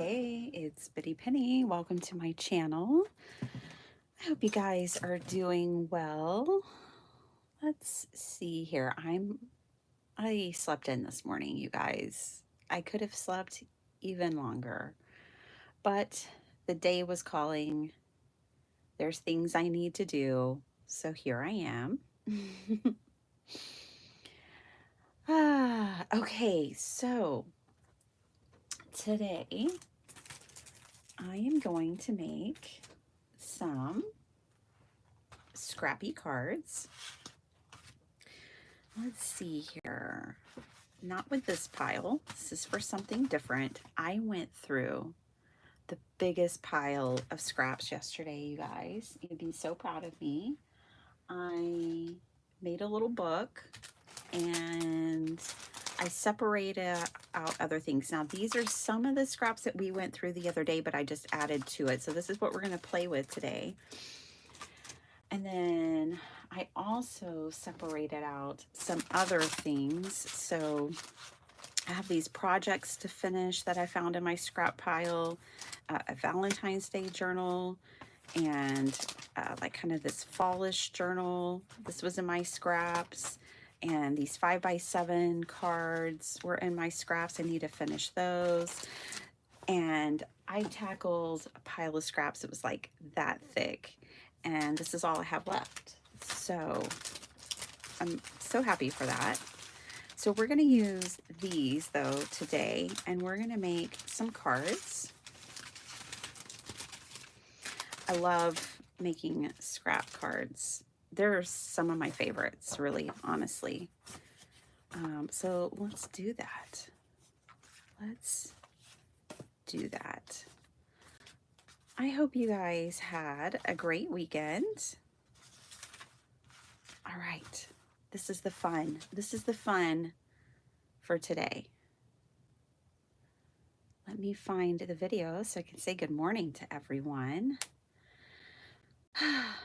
Hey, it's Bitty Penny. Welcome to my channel. I hope you guys are doing well. Let's see here. I slept in this morning, you guys. I could have slept even longer, but the day was calling. There's things I need to do, so here I am. Okay, so today I am going to make some scrappy cards. Let's see here. Not with this pile. This is for something different. I went through the biggest pile of scraps yesterday, you guys. You'd be so proud of me. I made a little book and I separated out other things. Now, these are some of the scraps that we went through the other day, but I just added to it. So this is what we're going to play with today. And then I also separated out some other things. So I have these projects to finish that I found in my scrap pile, a Valentine's Day journal, and like kind of this fallish journal. This was in my scraps. And these 5x7 cards were in my scraps. I need to finish those. And I tackled a pile of scraps that was like that thick. And this is all I have left. So I'm so happy for that. So we're going to use these though today, and we're going to make some cards. I love making scrap cards. They're some of my favorites, really, honestly. So let's do that. Let's do that. I hope you guys had a great weekend. All right, this is the fun. This is the fun for today. Let me find the video so I can say good morning to everyone.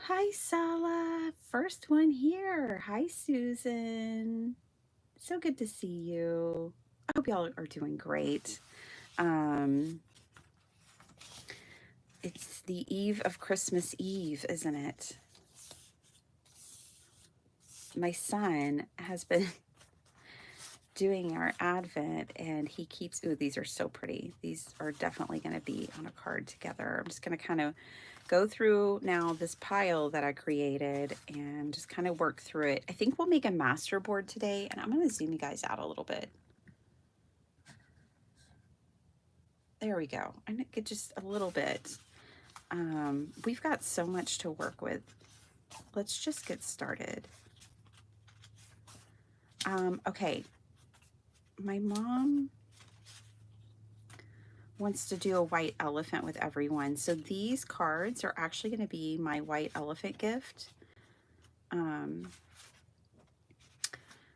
Hi, Sala. First one here. Hi, Susan. So good to see you. I hope y'all are doing great. It's the eve of Christmas Eve, isn't it? My son has been doing our Advent, and he keeps, ooh, these are so pretty. These are definitely going to be on a card together. I'm just going to kind of go through now this pile that I created and just kind of work through it. I think we'll make a master board today, and I'm going to zoom you guys out a little bit. There we go. I get just a little bit. We've got so much to work with. Let's just get started. Okay. My mom wants to do a white elephant with everyone. So these cards are actually going to be my white elephant gift.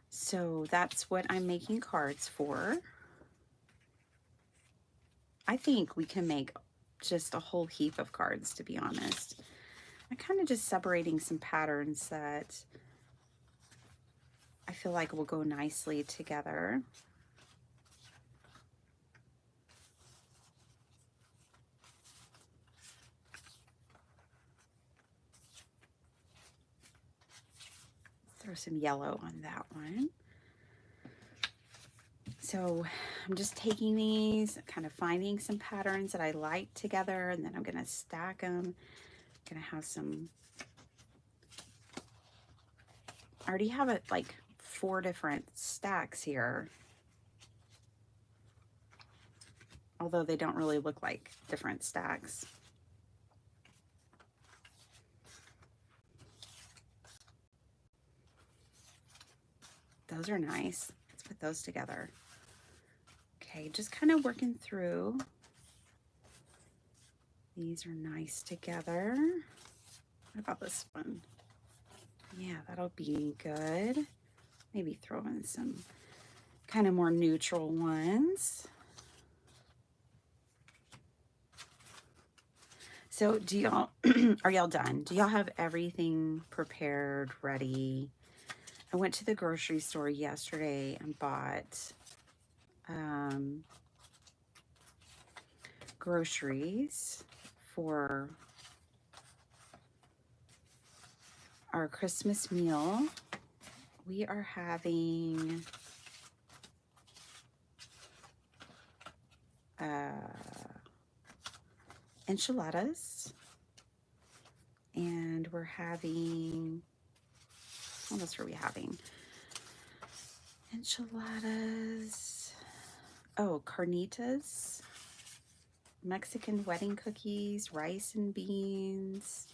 So that's what I'm making cards for. I think we can make just a whole heap of cards, to be honest. I'm kind of just separating some patterns that I feel like will go nicely together. Throw some yellow on that one. So I'm just taking these, kind of finding some patterns that I like together, and then I'm going to stack them. I'm going to have some, I already have it like 4 different stacks here, although they don't really look like different stacks. Those are nice. Let's put those together. Okay, just kind of working through. These are nice together. What about this one? Yeah, that'll be good. Maybe throw in some kind of more neutral ones. So do y'all, are y'all done? Do y'all have everything prepared, ready? I went to the grocery store yesterday and bought groceries for our Christmas meal. We are having enchiladas, and we're having, what else are we having? Enchiladas, oh, carnitas, Mexican wedding cookies, rice and beans.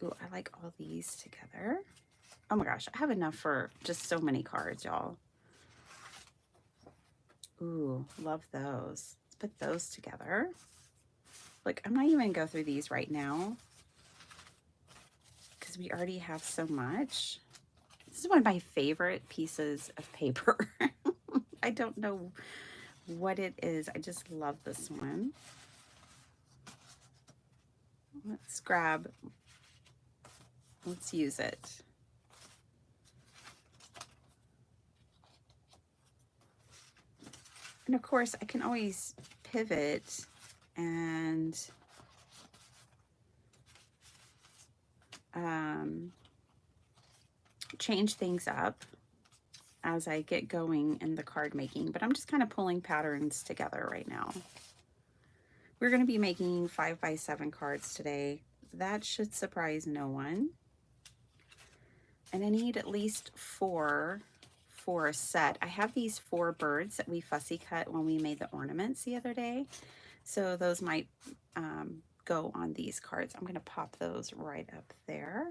Ooh, I like all these together. Oh my gosh, I have enough for just so many cards, y'all. Ooh, love those. Let's put those together. Look, I'm not even gonna go through these right now because we already have so much. This is one of my favorite pieces of paper. I don't know what it is. I just love this one. Let's use it. And of course, I can always pivot and change things up as I get going in the card making, but I'm just kind of pulling patterns together right now. We're going to be making 5x7 cards today. That should surprise no one. And I need at least 4 for a set. I have these 4 birds that we fussy cut when we made the ornaments the other day. So those might go on these cards. I'm going to pop those right up there.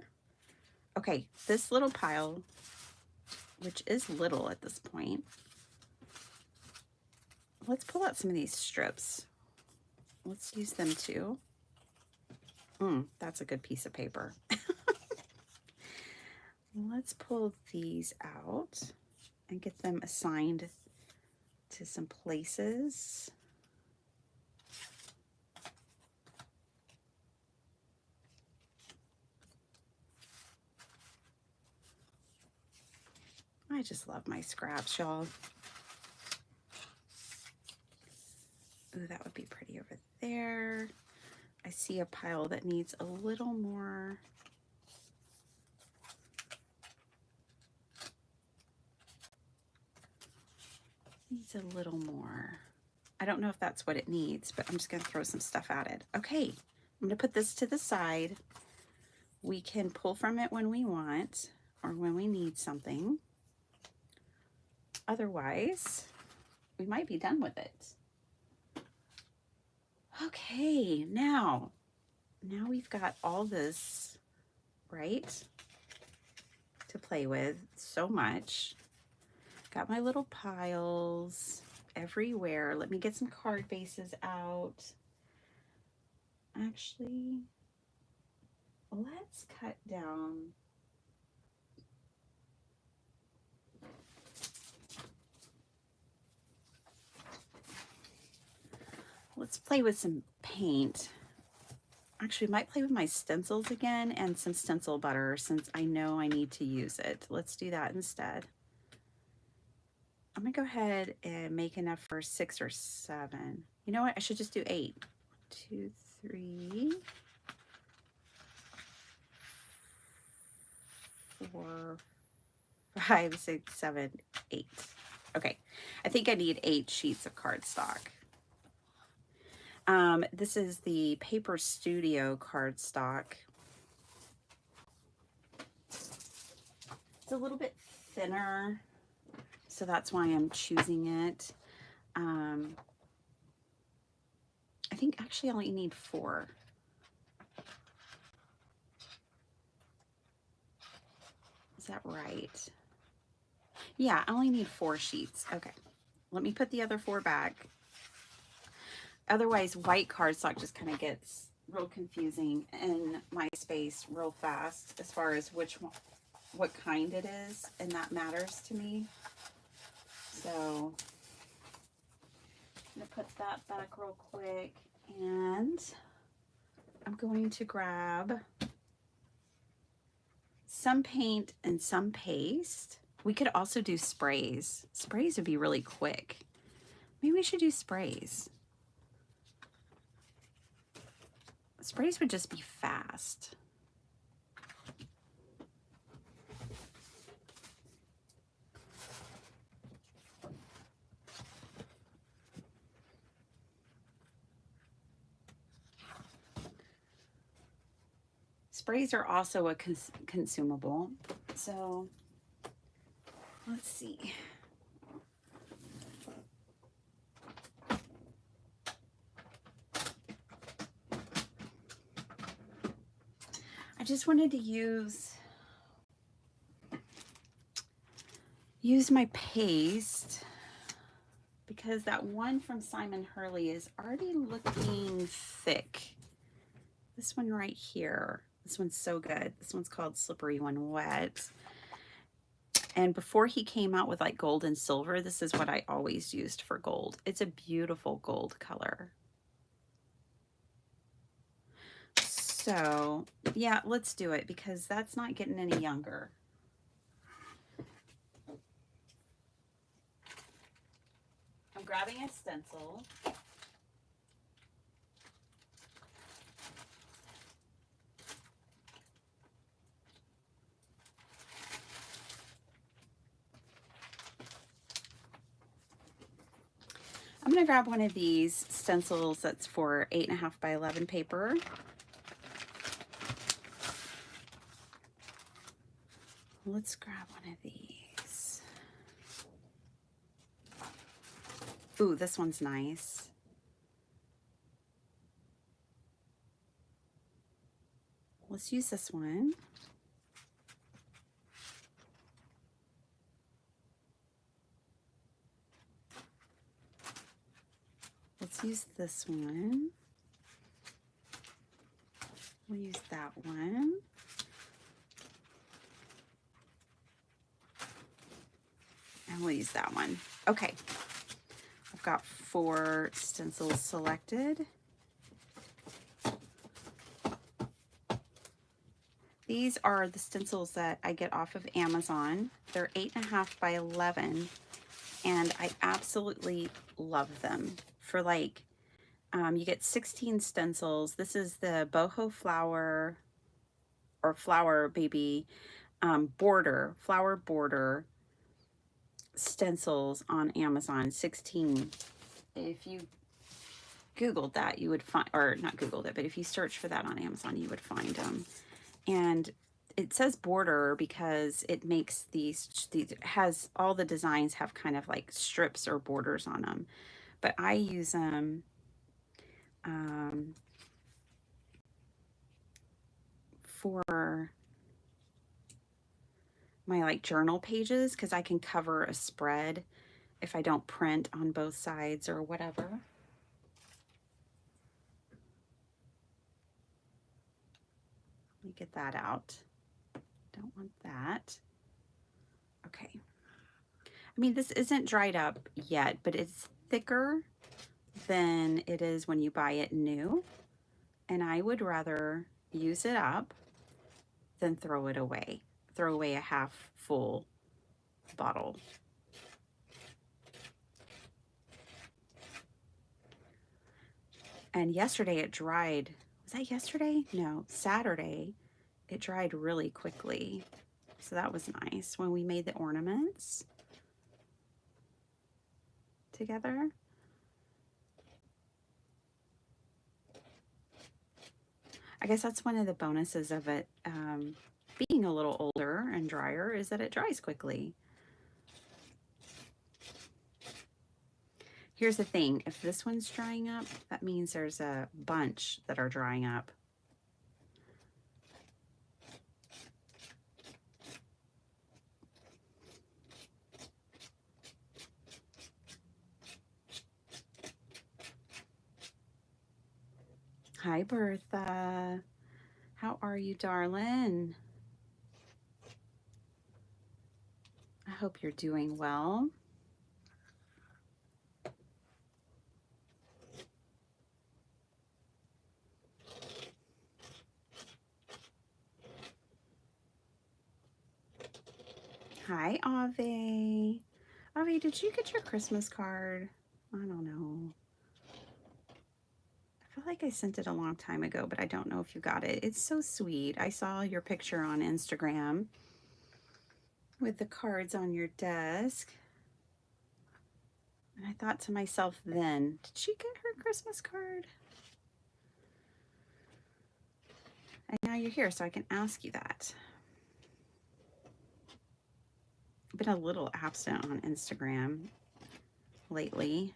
Okay, this little pile, which is little at this point, let's pull out some of these strips. Let's use them too. That's a good piece of paper. Let's pull these out and get them assigned to some places. I just love my scraps, y'all. Ooh, that would be pretty over there. I see a pile that needs a little more. Needs a little more. I don't know if that's what it needs, but I'm just going to throw some stuff at it. Okay, I'm going to put this to the side. We can pull from it when we want or when we need something. Otherwise, we might be done with it. Okay, now we've got all this, right, to play with. So much. Got my little piles everywhere. Let me get some card bases out. Actually, let's cut down. Let's play with some paint. Actually, I might play with my stencils again and some stencil butter since I know I need to use it. Let's do that instead. I'm gonna go ahead and make enough for 6 or 7. You know what? I should just do 8. 1, 2, 3, 4, 5, 6, 7, 8. Okay, I think I need 8 sheets of cardstock. This is the Paper Studio cardstock. It's a little bit thinner, so that's why I'm choosing it. I think actually I only need 4. Is that right? Yeah, I only need 4 sheets. Okay, let me put the other 4 back. Otherwise, white cardstock just kind of gets real confusing in my space real fast as far as which one, what kind it is, and that matters to me. So I'm gonna put that back real quick, and I'm going to grab some paint and some paste. We could also do sprays. Sprays would be really quick. Maybe we should do sprays. Sprays would just be fast. Sprays are also a consumable. So let's see. I just wanted to use my paste because that one from Simon Hurley is already looking thick. This one right here, this one's so good. This one's called Slippery When Wet. And before he came out with like gold and silver, this is what I always used for gold. It's a beautiful gold color. So yeah, let's do it because that's not getting any younger. I'm grabbing a stencil. I'm going to grab one of these stencils that's for 8.5 by 11 paper. Let's grab one of these. Ooh, this one's nice. Let's use this one. Let's use this one. We'll use that one. And we'll use that one. Okay. I've got 4 stencils selected. These are the stencils that I get off of Amazon. They're 8.5 by 11, and I absolutely love them. For like, you get 16 stencils. This is the boho flower or flower baby flower border stencils on Amazon. 16. If you Googled that, you would find, or not Googled it, but if you search for that on Amazon, you would find them. And it says border because it makes these has all the designs have kind of like strips or borders on them. But I use them for my like journal pages because I can cover a spread if I don't print on both sides or whatever. Let me get that out. Don't want that. Okay. I mean, this isn't dried up yet, but it's thicker than it is when you buy it new. And I would rather use it up than throw it away. Throw away a half full bottle. And yesterday it dried. Was that yesterday? No, Saturday. It dried really quickly. So that was nice when we made the ornaments together. I guess that's one of the bonuses of it being a little older and drier is that it dries quickly. Here's the thing, if this one's drying up, that means there's a bunch that are drying up. Hi, Bertha. How are you, darling? I hope you're doing well. Hi, Ave. Ave, did you get your Christmas card? I don't know. feel like I sent it a long time ago, but I don't know if you got it. It's so sweet. I saw your picture on Instagram with the cards on your desk. And I thought to myself then, did she get her Christmas card? And now you're here, so I can ask you that. I've been a little absent on Instagram lately.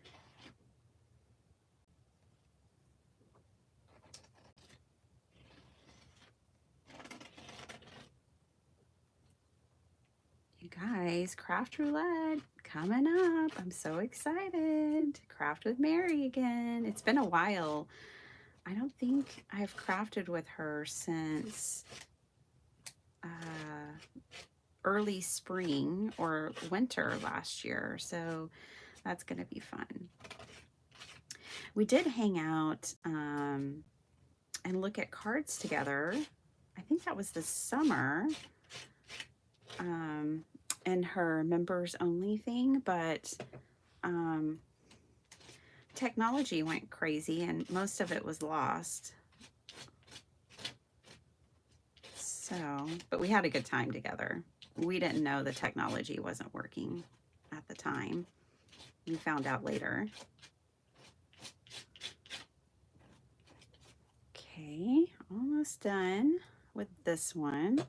You guys, craft roulette coming up. I'm so excited. Craft with Mary again. It's been a while. I don't think I've crafted with her since early spring or winter last year. So that's going to be fun. We did hang out and look at cards together. I think that was this summer. And her members only thing, but technology went crazy and most of it was lost. So, but we had a good time together. We didn't know the technology wasn't working at the time. We found out later. Okay, almost done with this one.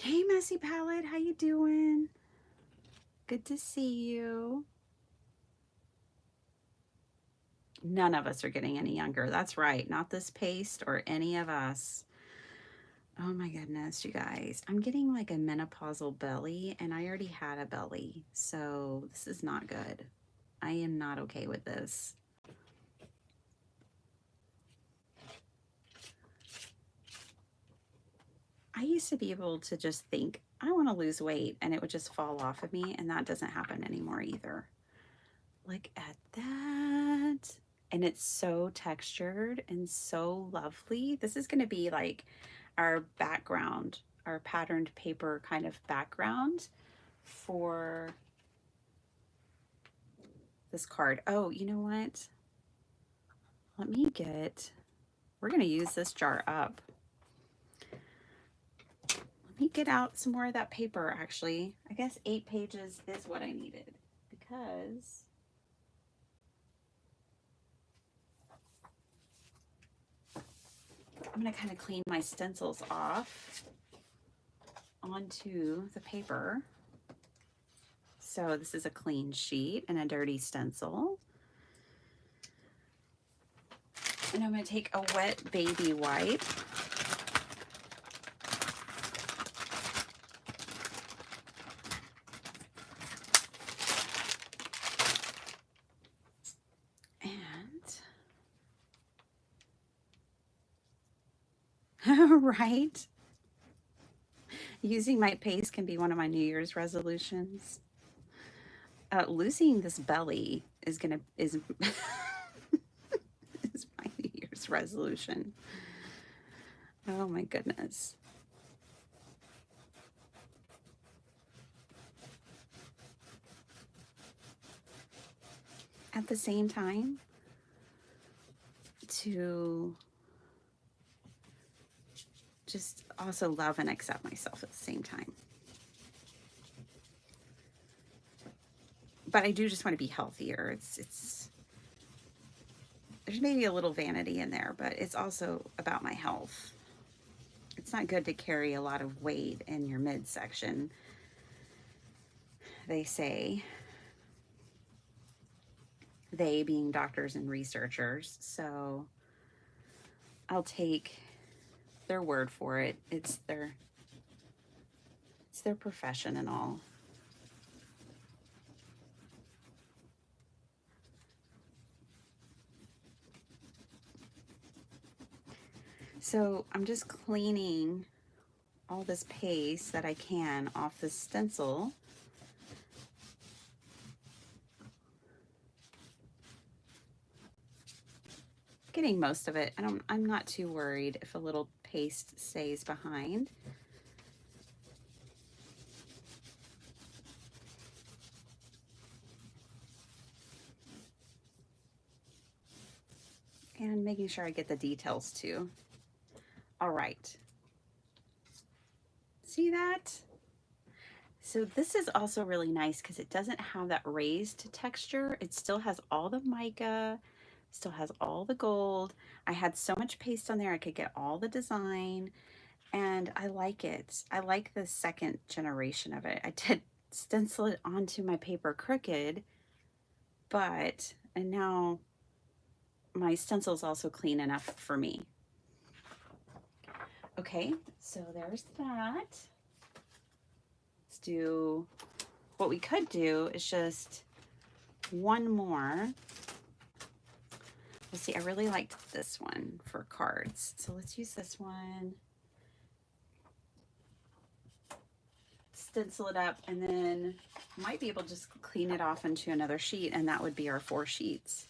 Hey, Messy Palette, how you doing? Good to see you. None of us are getting any younger. That's right. Not this paste or any of us. Oh my goodness, you guys. I'm getting like a menopausal belly and I already had a belly. So this is not good. I am not okay with this. I used to be able to just think, I want to lose weight, and it would just fall off of me, and that doesn't happen anymore either. Look at that. And it's so textured and so lovely. This is going to be like our background, our patterned paper kind of background for this card. Oh, you know what? Let me get, we're going to use this jar up. Let me get out some more of that paper, actually. I guess 8 pages is what I needed because I'm going to kind of clean my stencils off onto the paper. So this is a clean sheet and a dirty stencil. And I'm going to take a wet baby wipe. And, right? Using my paste can be one of my New Year's resolutions. Losing this belly is is my New Year's resolution. Oh my goodness. At the same time, to just also love and accept myself at the same time. But I do just want to be healthier. It's there's maybe a little vanity in there, but it's also about my health. It's not good to carry a lot of weight in your midsection, they say. They being doctors and researchers. So I'll take their word for it. It's their profession and all. So I'm just cleaning all this paste that I can off the stencil. getting most of it. I'm not too worried if a little paste stays behind. And making sure I get the details too. All right. See that? So this is also really nice because it doesn't have that raised texture. It still has all the mica, still has all the gold. I had so much paste on there I could get all the design, and I like it. I like the second generation of it. I did stencil it onto my paper crooked, and now my stencil is also clean enough for me. Okay, so there's that. Let's do, what we could do is just one more. Let's see, I really liked this one for cards. So let's use this one. Stencil it up, and then might be able to just clean it off into another sheet, and that would be our 4 sheets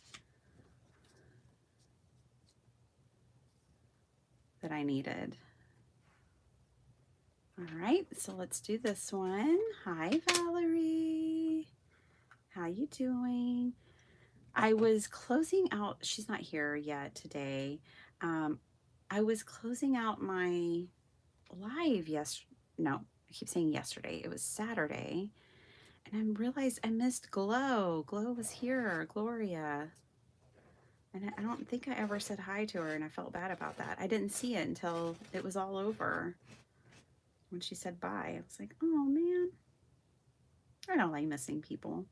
that I needed. All right, so let's do this one. Hi, Valerie. How you doing? I was closing out, she's not here yet today. I was closing out my live no, I keep saying yesterday. It was Saturday. And I realized I missed Glow. Glow was here, Gloria. And I don't think I ever said hi to her, and I felt bad about that. I didn't see it until it was all over. When she said bye, I was like, oh man. I don't like missing people.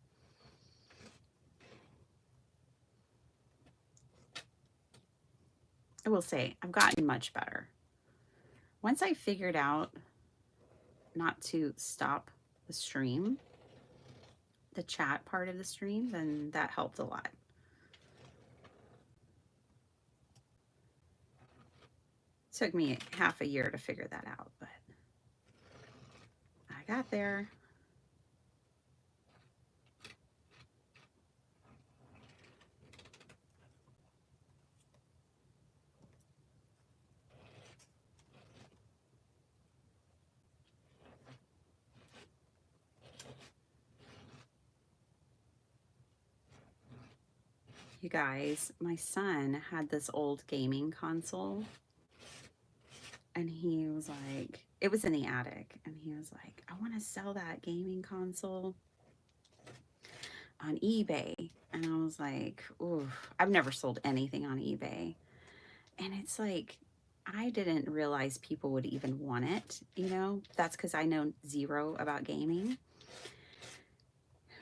I will say, I've gotten much better. Once I figured out not to stop the stream, the chat part of the stream, then that helped a lot. It took me half a year to figure that out, but I got there. You guys, my son had this old gaming console, and he was like, it was in the attic, and he was like, I want to sell that gaming console on eBay. And I was like, ooh, I've never sold anything on eBay. And it's like, I didn't realize people would even want it, you know? That's because I know zero about gaming.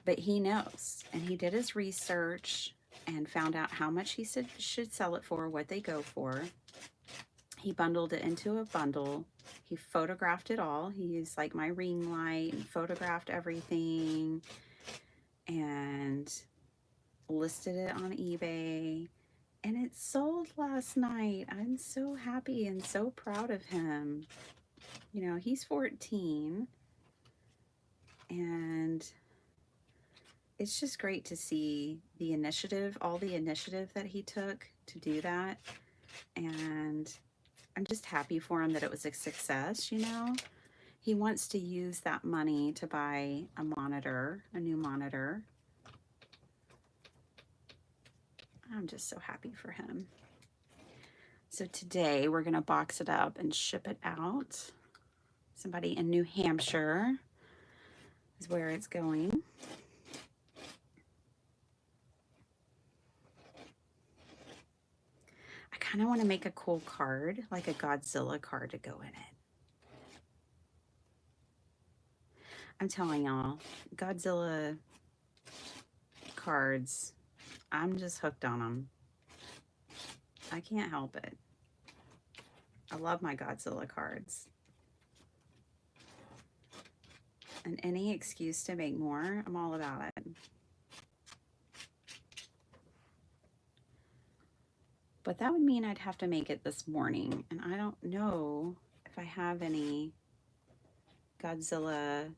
But he knows, and he did his research and found out how much he should sell it for, what they go for. He bundled it into a bundle. He photographed it all. He used like my ring light and photographed everything and listed it on eBay. And it sold last night. I'm so happy and so proud of him. You know, he's 14, and it's just great to see the initiative, all the initiative that he took to do that. And I'm just happy for him that it was a success, you know. He wants to use that money to buy a monitor, a new monitor. I'm just so happy for him. So today we're going to box it up and ship it out. Somebody in New Hampshire is where it's going. I kind of want to make a cool card, like a Godzilla card to go in it. I'm telling y'all, Godzilla cards, I'm just hooked on them. I can't help it. I love my Godzilla cards. And any excuse to make more, I'm all about it. But that would mean I'd have to make it this morning. And I don't know if I have any Godzilla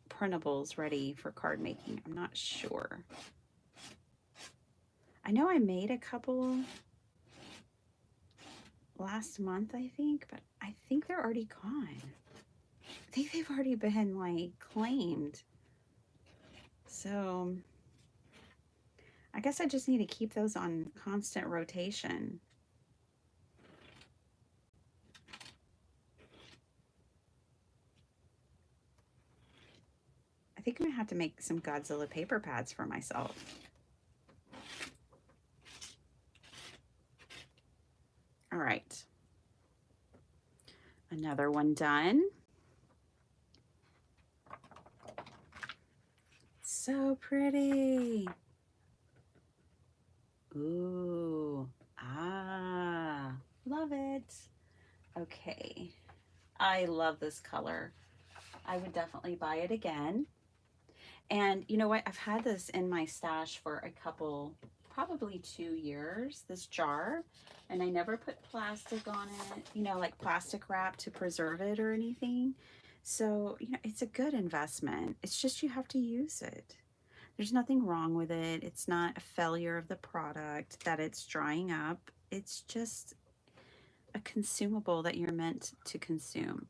printables ready for card making. I'm not sure. I know I made a couple last month, I think, but I think they're already gone. I think they've already been like claimed. So I guess I just need to keep those on constant rotation. I think I'm gonna have to make some Godzilla paper pads for myself. All right. Another one done. So pretty. Ooh, love it. Okay, I love this color. I would definitely buy it again. And you know what? I've had this in my stash for a couple, probably 2 years, this jar, and I never put plastic on it, you know, like plastic wrap to preserve it or anything. So, you know, it's a good investment. It's just you have to use it. There's nothing wrong with it. It's not a failure of the product that it's drying up. It's just a consumable that you're meant to consume.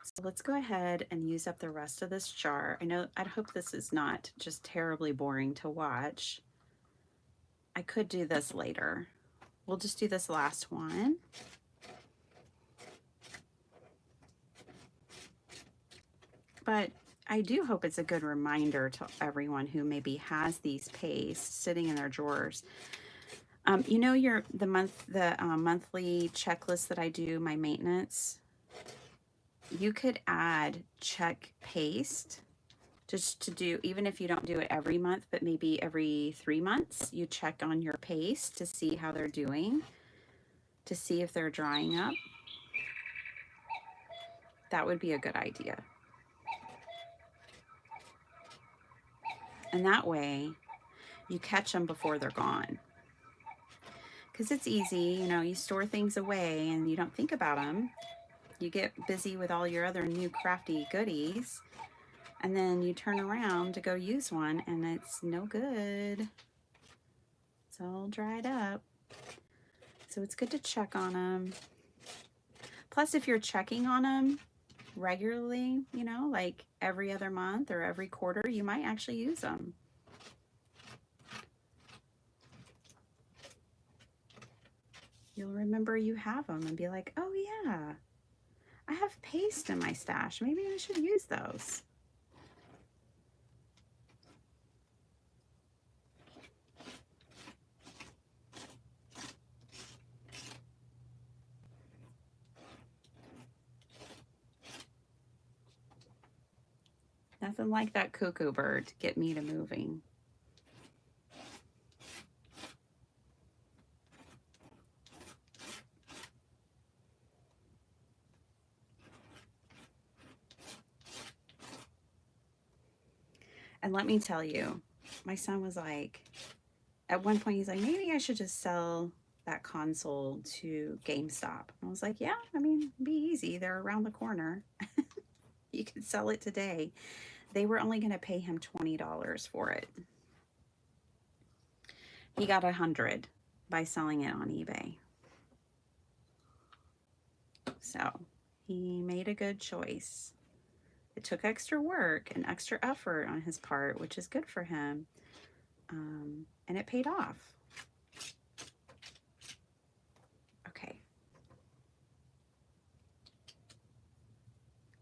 So let's go ahead and use up the rest of this jar. I hope this is not just terribly boring to watch. I could do this later. We'll just do this last one. But I do hope it's a good reminder to everyone who maybe has these pastes sitting in their drawers. You know the monthly checklist that I do, my maintenance. You could add check paste just to do, even if you don't do it every month, but maybe every 3 months, you check on your paste to see how they're doing, to see if they're drying up. That would be a good idea. And that way you catch them before they're gone. Because it's easy, you know, you store things away and you don't think about them. You get busy with all your other new crafty goodies, and then you turn around to go use one and it's no good. It's all dried up. So it's good to check on them. Plus, if you're checking on them regularly, you know, like every other month or every quarter, you might actually use them. You'll remember you have them and be like, oh yeah, I have paste in my stash. Maybe I should use those. Nothing like that cuckoo bird to get me to moving. And let me tell you, my son was like, at one point he's like, maybe I should just sell that console to GameStop. And I was like, yeah, I mean, be easy. They're around the corner. You can sell it today. They were only going to pay him $20 for it. He got 100 by selling it on eBay. So he made a good choice. It took extra work and extra effort on his part, which is good for him. And it paid off. Okay.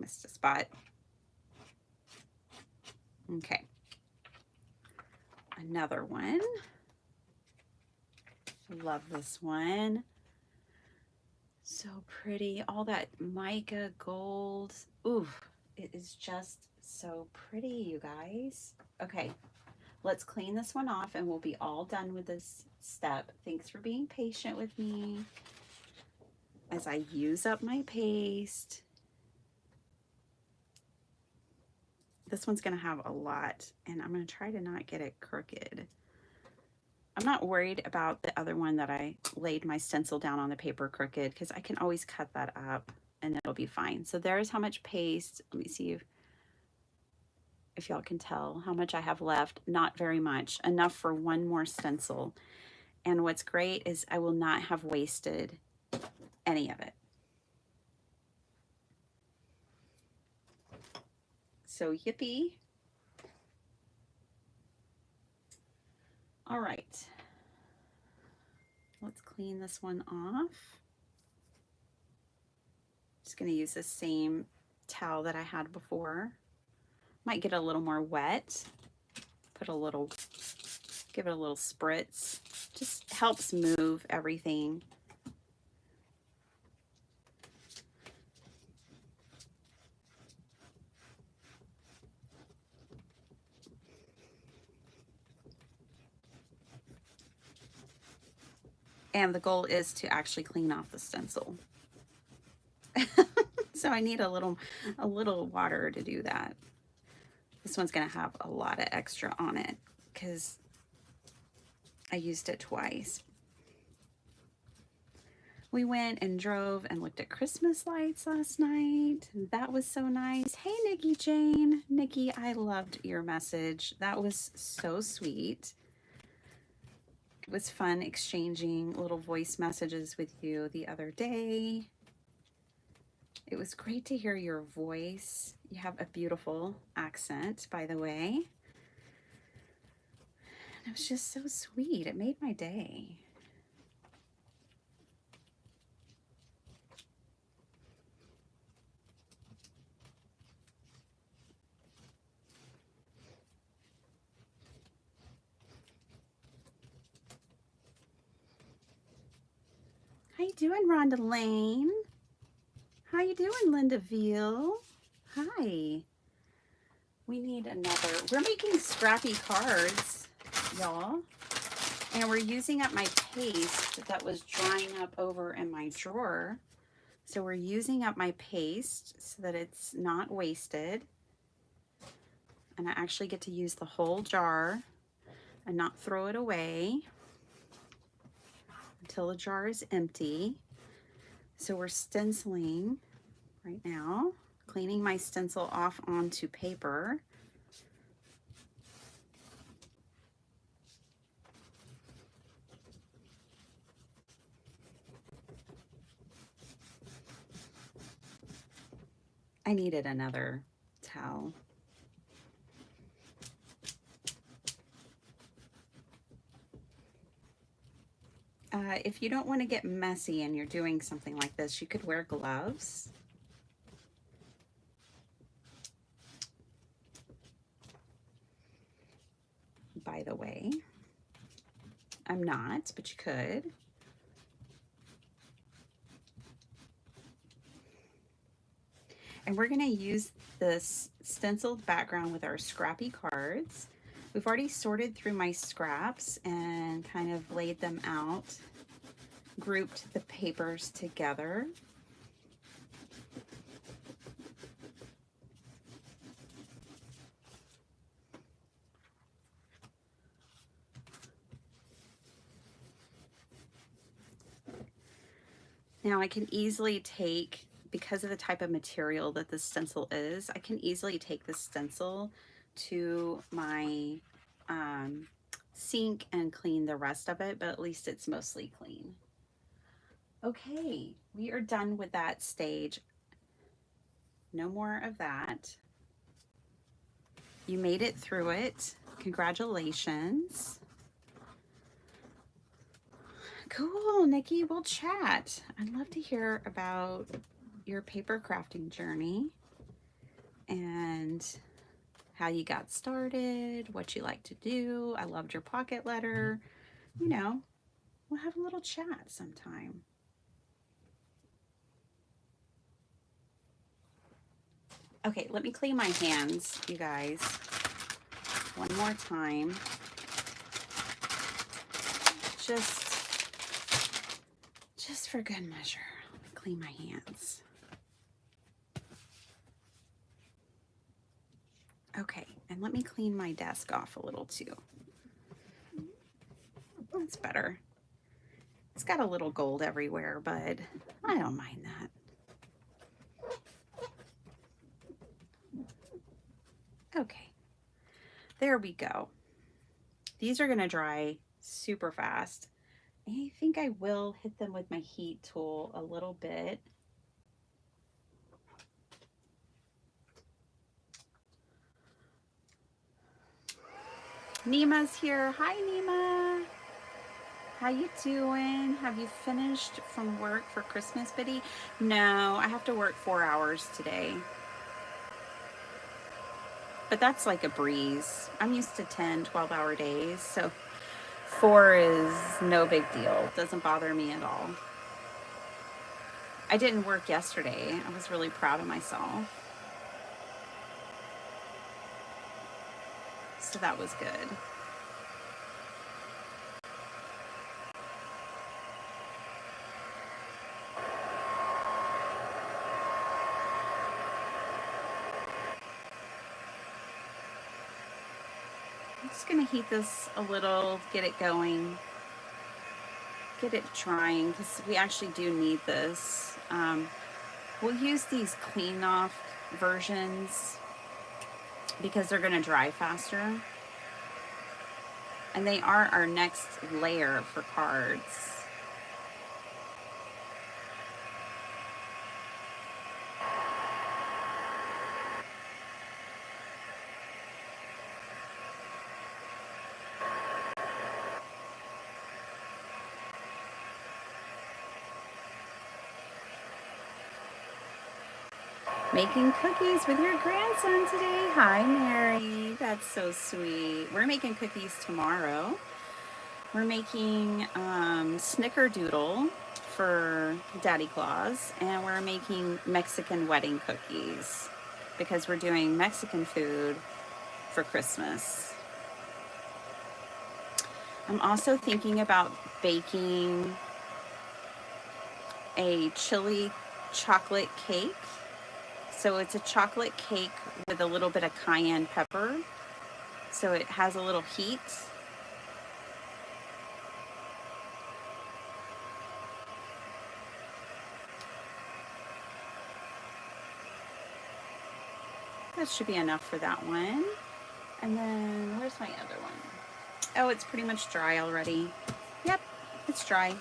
Missed a spot. Okay. Another one. Love this one. So pretty. All that mica gold. Ooh, it is just so pretty, you guys. Okay, let's clean this one off and we'll be all done with this step. Thanks for being patient with me as I use up my paste. This one's gonna have a lot and I'm gonna try to not get it crooked. I'm not worried about the other one that I laid my stencil down on the paper crooked because I can always cut that up and it'll be fine. So there's how much paste. Let me see if y'all can tell how much I have left. Not very much, enough for one more stencil. And what's great is I will not have wasted any of it. So yippee. All right. Let's clean this one off. Just going to use the same towel that I had before. Might get a little more wet. Give it a little spritz. Just helps move everything. And the goal is to actually clean off the stencil. So I need a little water to do that. This one's going to have a lot of extra on it because I used it twice. We went and drove and looked at Christmas lights last night. That was so nice. Hey, Nikki Jane. Nikki, I loved your message. That was so sweet. It was fun exchanging little voice messages with you the other day. It was great to hear your voice. You have a beautiful accent, by the way. And it was just so sweet. It made my day. How you doing, Rhonda Lane? How you doing, Linda Veal? Hi. We need another. We're making scrappy cards, y'all. And we're using up my paste that was drying up over in my drawer. So we're using up my paste so that it's not wasted. And I actually get to use the whole jar and not throw it away until the jar is empty. So we're stenciling right now, cleaning my stencil off onto paper. I needed another towel. If you don't want to get messy and you're doing something like this, you could wear gloves. By the way, I'm not, but you could. And we're going to use this stenciled background with our scrappy cards. We've already sorted through my scraps and kind of laid them out, grouped the papers together. Now I can easily take, because of the type of material that this stencil is, I can easily take this stencil to my sink and clean the rest of it, but at least it's mostly clean. Okay, we are done with that stage. No more of that. You made it through it. Congratulations. Cool, Nikki, we'll chat. I'd love to hear about your paper crafting journey and how you got started, what you like to do. I loved your pocket letter. You know, we'll have a little chat sometime. Okay, let me clean my hands, you guys, one more time. Just for good measure, let me clean my hands. Okay, and let me clean my desk off a little too. That's better. It's got a little gold everywhere, but I don't mind that. Okay, There we go. These are going to dry super fast. I think I will hit them with my heat tool a little bit. Nima's here. Hi, Nima. How you doing? Have you finished from work for Christmas, Biddy? No, I have to work 4 hours today. But that's like a breeze. I'm used to 10, 12-hour days, so 4 is no big deal. It doesn't bother me at all. I didn't work yesterday. I was really proud of myself. So that was good. I'm just going to heat this a little, get it going, get it drying, because we actually do need this. We'll use these clean off versions because they're going to dry faster. And they are our next layer for cards. Making cookies with your grandson today. Hi, Mary. That's so sweet. We're making cookies tomorrow. We're making snickerdoodle for Daddy Claus, and we're making Mexican wedding cookies because we're doing Mexican food for Christmas. I'm also thinking about baking a chili chocolate cake. So it's a chocolate cake with a little bit of cayenne pepper. So it has a little heat. That should be enough for that one. And then where's my other one? Oh, it's pretty much dry already. Yep, it's dry.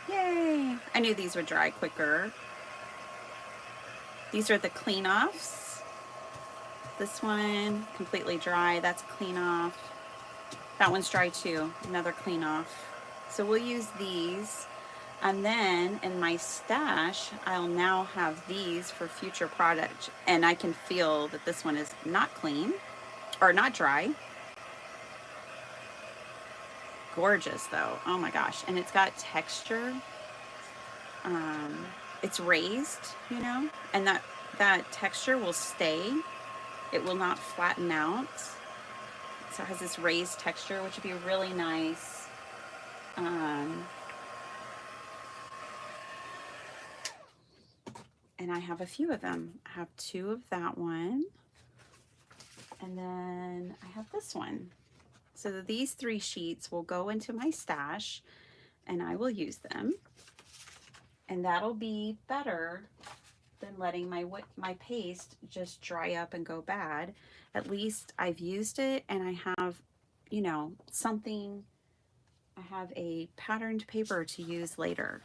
Yay! I knew these would dry quicker. These are the clean offs. This one, completely dry. That's a clean off. That one's dry too. Another clean off. So we'll use these. And then in my stash, I'll now have these for future product. And I can feel that this one is not clean or not dry. Gorgeous though. Oh my gosh. And it's got texture. It's raised, you know, and that texture will stay. It will not flatten out. So it has this raised texture, which would be really nice. And I have a few of them. I have 2 of that one. And then I have this one. So these 3 sheets will go into my stash and I will use them. And that'll be better than letting my paste just dry up and go bad. At least I've used it and I have, you know, something. I have a patterned paper to use later.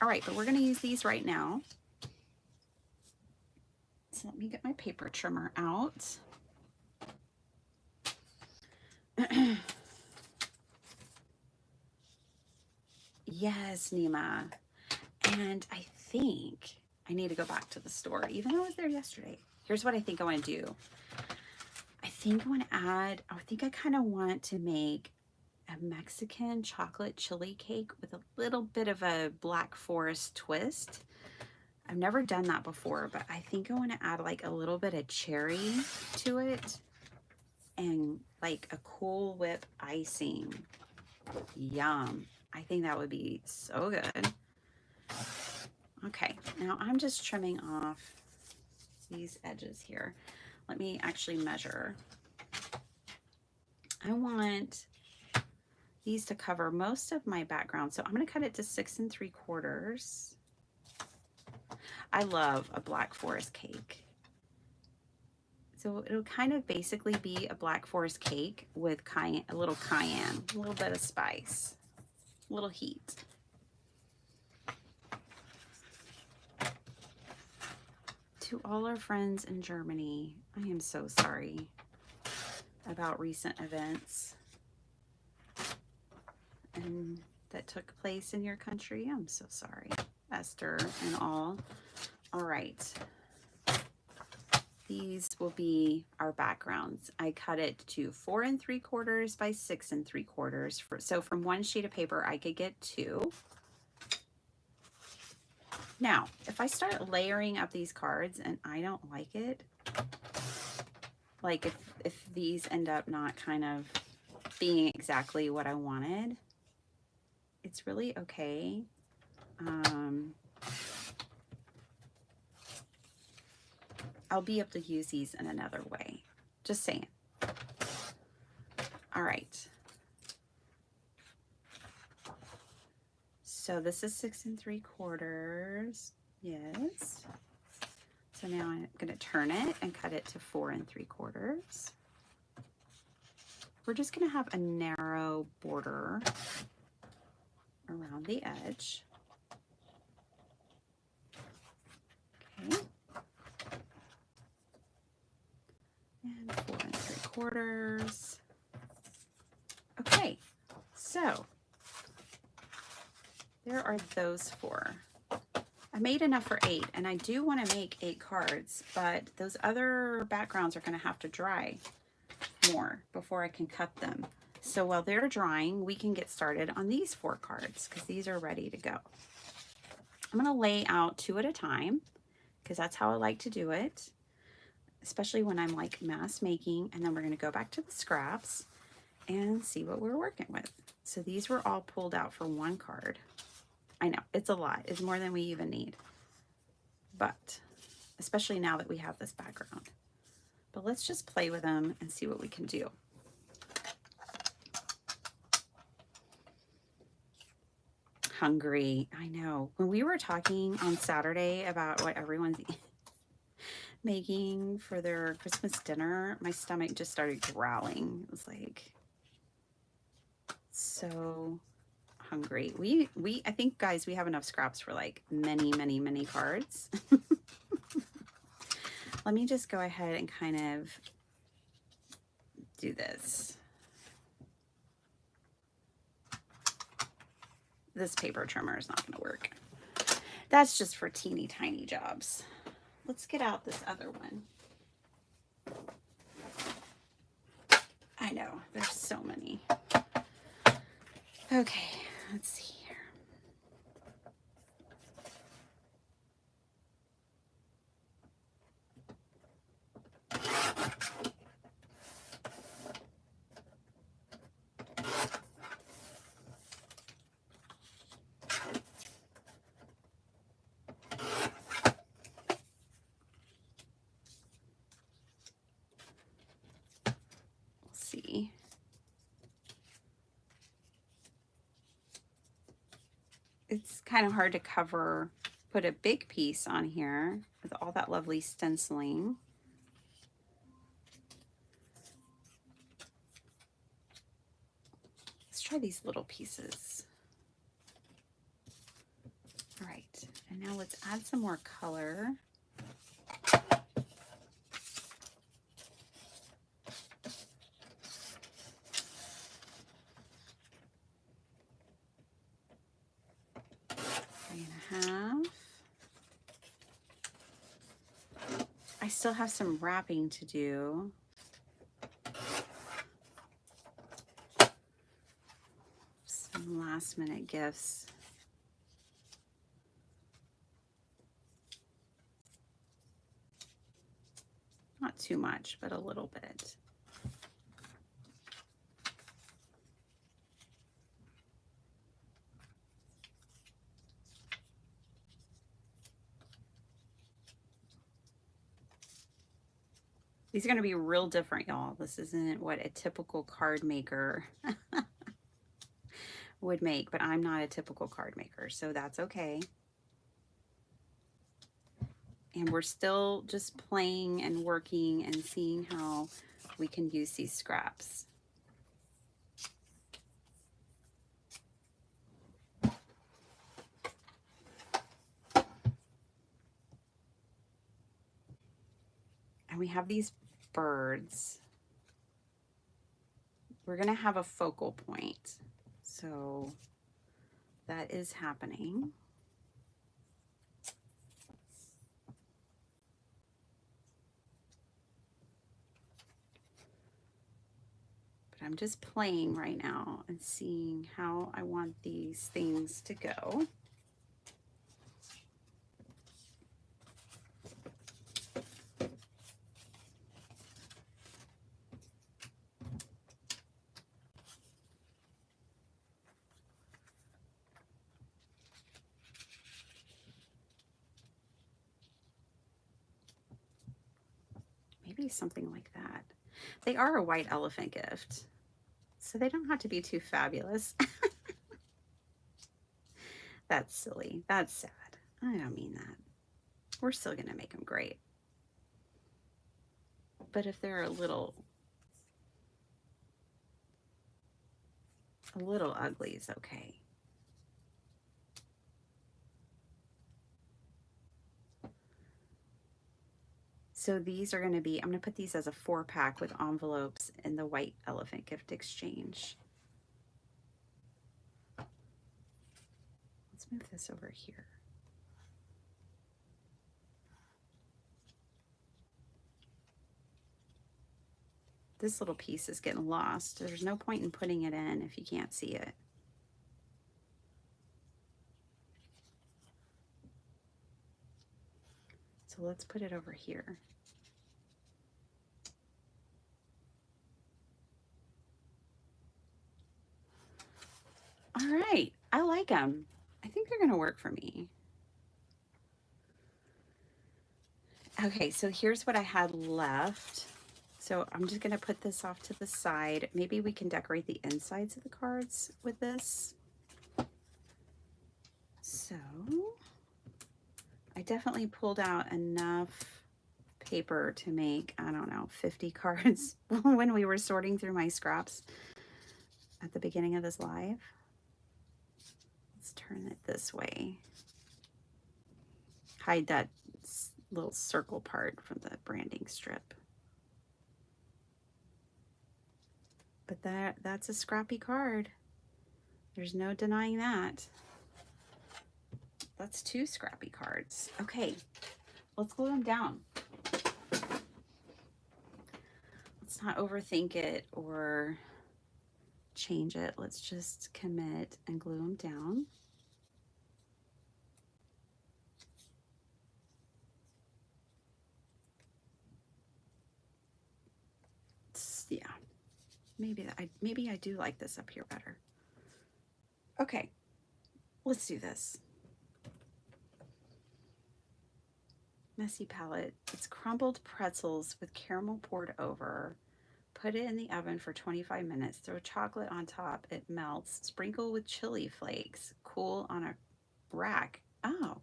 All right, but we're going to use these right now. So let me get my paper trimmer out. Yes, Nima. And I think I need to go back to the store, even though I was there yesterday. Here's what I think I want to do. I think I kind of want to make a Mexican chocolate chili cake with a little bit of a Black Forest twist. I've never done that before, but I think I want to add like a little bit of cherry to it and like a Cool Whip icing. Yum. I think that would be so good. Okay, now I'm just trimming off these edges here. Let me actually measure. I want these to cover most of my background, so I'm going to cut it to 6 3/4. I love a Black Forest cake. So it'll kind of basically be a Black Forest cake with cayenne, a little bit of spice, a little heat. To all our friends in Germany, I am so sorry about recent events and that took place in your country. I'm so sorry, Esther and all. All right. These will be our backgrounds. I cut it to 4 3/4 by 6 3/4. So from one sheet of paper, I could get 2. Now, if I start layering up these cards and I don't like it, like if these end up not kind of being exactly what I wanted, it's really okay. I'll be able to use these in another way. Just saying. All right. So this is 6 3/4. Yes. So now I'm going to turn it and cut it to 4 3/4. We're just going to have a narrow border around the edge. Okay. And 4 3/4. Okay, so there are those 4. I made enough for 8, and I do want to make 8 cards, but those other backgrounds are going to have to dry more before I can cut them. So while they're drying, we can get started on these 4 cards because these are ready to go. I'm going to lay out 2 at a time because that's how I like to do it, especially when I'm like mass making, and then we're going to go back to the scraps and see what we're working with. So these were all pulled out for 1 card. I know, it's a lot. It's more than we even need. But, especially now that we have this background. But let's just play with them and see what we can do. Hungry, I know. When we were talking on Saturday about what everyone's making for their Christmas dinner, my stomach just started growling. It was like so hungry. I think, guys, we have enough scraps for like many cards. Let me just go ahead and kind of do this. This paper trimmer is not going to work. That's just for teeny tiny jobs. Let's get out this other one. I know, there's so many. Okay, let's see here. See. It's kind of hard to put a big piece on here with all that lovely stenciling. Let's try these little pieces. All right, and now let's add some more color. I still have some wrapping to do. Some last minute gifts. Not too much, but a little bit. These are going to be real different, y'all. This isn't what a typical card maker would make, but I'm not a typical card maker, so that's okay. And we're still just playing and working and seeing how we can use these scraps. And we have these birds. We're going to have a focal point. So that is happening. But I'm just playing right now and seeing how I want these things to go. Maybe something like that. They are a white elephant gift, so they don't have to be too fabulous. That's silly. That's sad. I don't mean that. We're still going to make them great. But if they're a little ugly is okay. So these are going to be, I'm going to put these as a 4-pack with envelopes in the white elephant gift exchange. Let's move this over here. This little piece is getting lost. There's no point in putting it in if you can't see it. So let's put it over here. All right, I like them. I think they're gonna work for me. Okay, so here's what I had left. So I'm just gonna put this off to the side. Maybe we can decorate the insides of the cards with this. So I definitely pulled out enough paper to make, I don't know, 50 cards when we were sorting through my scraps at the beginning of this live. Let's turn it this way. Hide that little circle part from the branding strip. But that's a scrappy card. There's no denying that. That's 2 scrappy cards. Okay, let's glue them down. Let's not overthink it or change it. Let's just commit and glue them down. Yeah, maybe I do like this up here better. Okay, let's do this. Messy palette. It's crumbled pretzels with caramel poured over. Put it in the oven for 25 minutes. Throw chocolate on top. It melts. Sprinkle with chili flakes. Cool on a rack. Oh,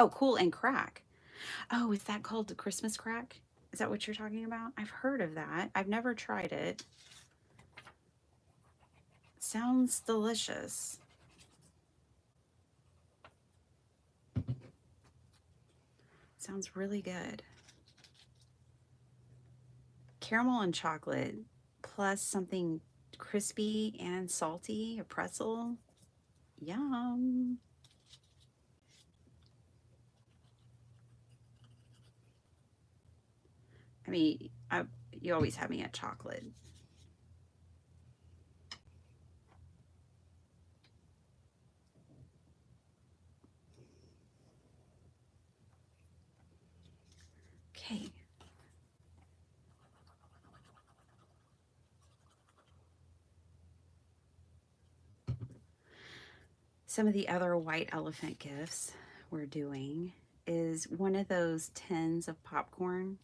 cool and crack. Oh, is that called the Christmas crack? Is that what you're talking about? I've heard of that. I've never tried it. Sounds delicious. Sounds really good. Caramel and chocolate plus something crispy and salty, a pretzel. Yum. I mean, you always have me at chocolate. Okay. Some of the other white elephant gifts we're doing is one of those tins of popcorn.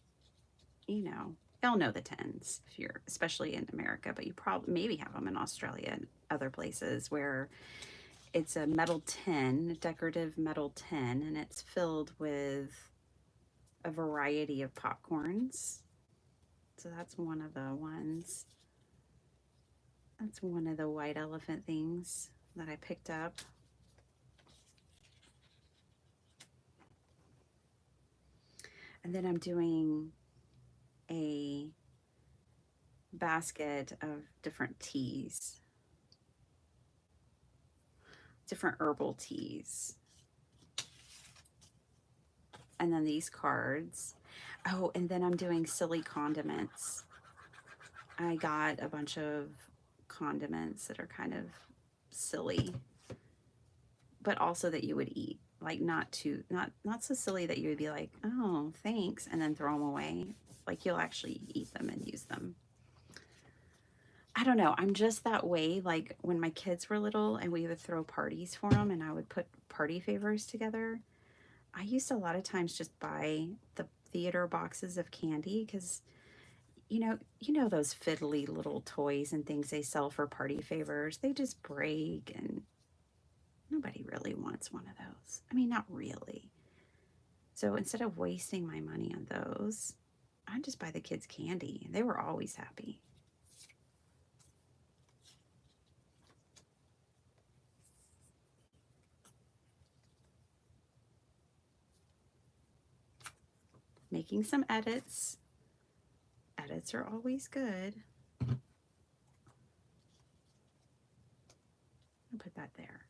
Y'all know the tins if you're especially in America, but you probably maybe have them in Australia and other places where it's a metal tin, a decorative metal tin, and it's filled with a variety of popcorns. So that's one of the ones. That's one of the white elephant things that I picked up. And then I'm doing a basket of different teas, different herbal teas. And then these cards. Oh, and then I'm doing silly condiments. I got a bunch of condiments that are kind of silly, but also that you would eat. Like not so silly that you would be like, oh, thanks, and then throw them away. Like you'll actually eat them and use them. I don't know. I'm just that way. Like when my kids were little and we would throw parties for them and I would put party favors together, I used to a lot of times just buy the theater boxes of candy because you know those fiddly little toys and things they sell for party favors, they just break and nobody really wants one of those. I mean, not really. So instead of wasting my money on those, I just buy the kids candy and they were always happy. Making some edits. Edits are always good. I'll put that there.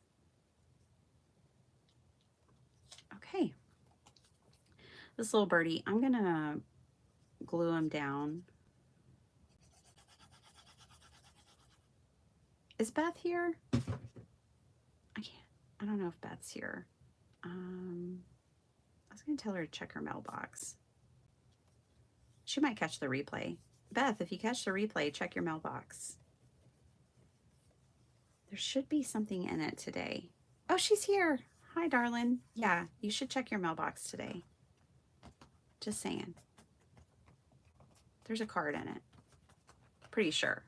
Okay. This little birdie, I'm going to glue him down. Is Beth here? I don't know if Beth's here. I was going to tell her to check her mailbox. She might catch the replay. Beth, if you catch the replay, check your mailbox. There should be something in it today. Oh, she's here. Hi, darling. Yeah, you should check your mailbox today. Just saying. There's a card in it. Pretty sure.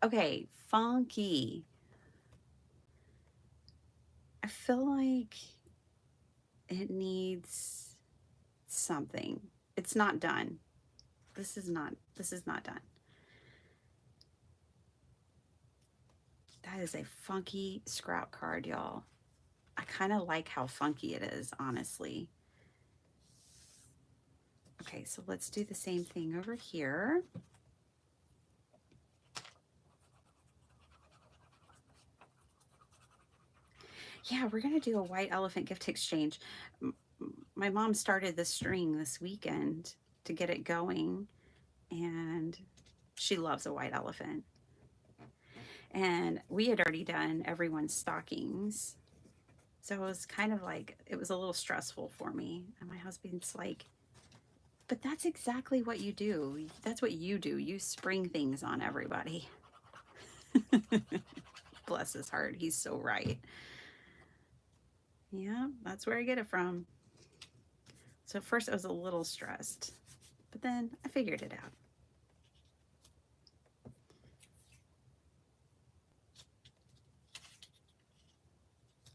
Okay, funky. I feel like it needs something. It's not done. This is not done. That is a funky scrap card, y'all. I kind of like how funky it is, honestly. Okay, so let's do the same thing over here. Yeah, we're going to do a white elephant gift exchange. My mom started the string this weekend to get it going, and she loves a white elephant. And we had already done everyone's stockings. So it was kind of like, it was a little stressful for me. And my husband's like, but that's exactly what you do. That's what you do. You spring things on everybody. Bless his heart. He's so right. Yeah, that's where I get it from. So at first I was a little stressed, but then I figured it out.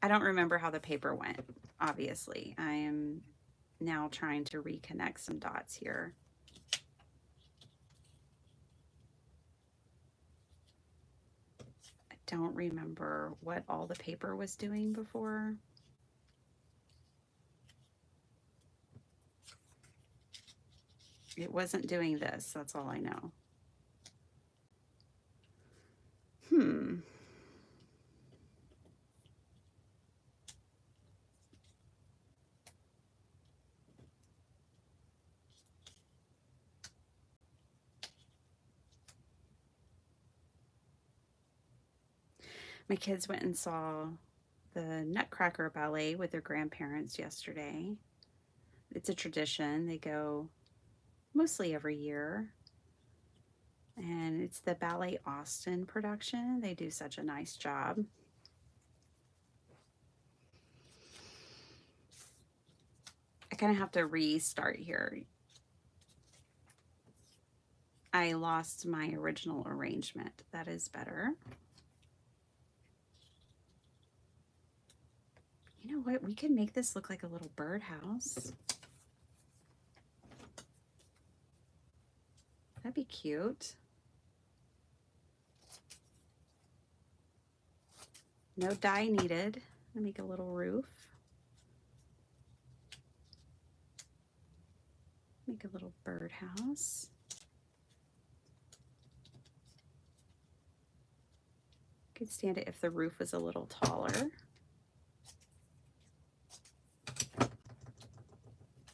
I don't remember how the paper went, obviously. I am now trying to reconnect some dots here. I don't remember what all the paper was doing before. It wasn't doing this, that's all I know. My kids went and saw the Nutcracker Ballet with their grandparents yesterday. It's a tradition. They go mostly every year. And it's the Ballet Austin production. They do such a nice job. I kind of have to restart here. I lost my original arrangement. That is better. You know what? We can make this look like a little birdhouse. That'd be cute. No dye needed. I'll make a little roof. Make a little birdhouse. Could stand it if the roof was a little taller.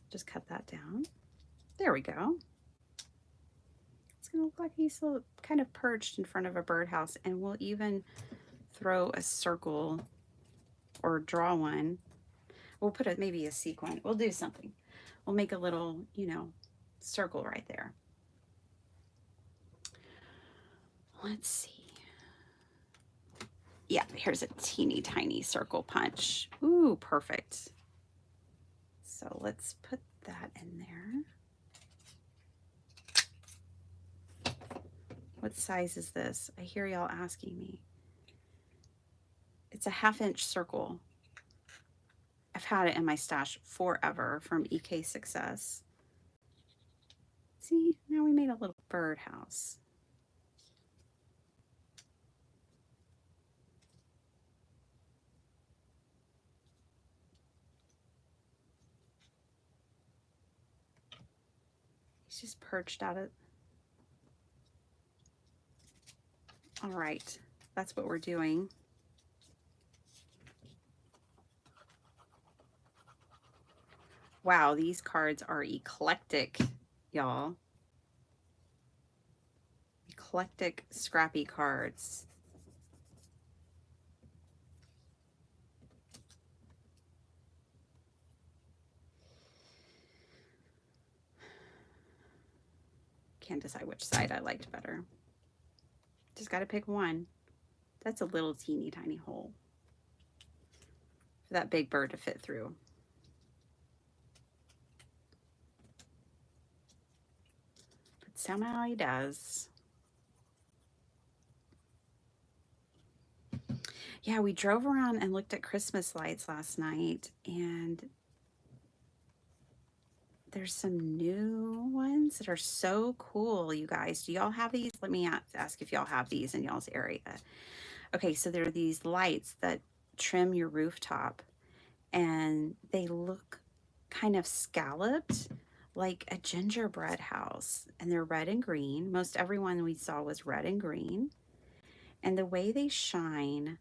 Just cut that down. There we go. It's gonna look like he's kind of perched in front of a birdhouse, and we'll even throw a circle or draw one. We'll put maybe a sequin. We'll do something. We'll make a little, you know, circle right there. Let's see. Yeah, here's a teeny tiny circle punch. Ooh, perfect. So let's put that in there. What size is this? I hear y'all asking me. It's a 1/2-inch circle. I've had it in my stash forever from EK Success. See, now we made a little birdhouse. He's just perched out of. All right, that's what we're doing. Wow, these cards are eclectic, y'all. Eclectic, scrappy cards. Can't decide which side I liked better. Just got to pick one. That's a little teeny tiny hole for that big bird to fit through. But somehow he does. Yeah, we drove around and looked at Christmas lights last night, and there's some new ones that are so cool, you guys. Do y'all have these? Let me ask if y'all have these in y'all's area. Okay, so there are these lights that trim your rooftop, and they look kind of scalloped like a gingerbread house, and they're red and green. Most everyone we saw was red and green, and the way they shine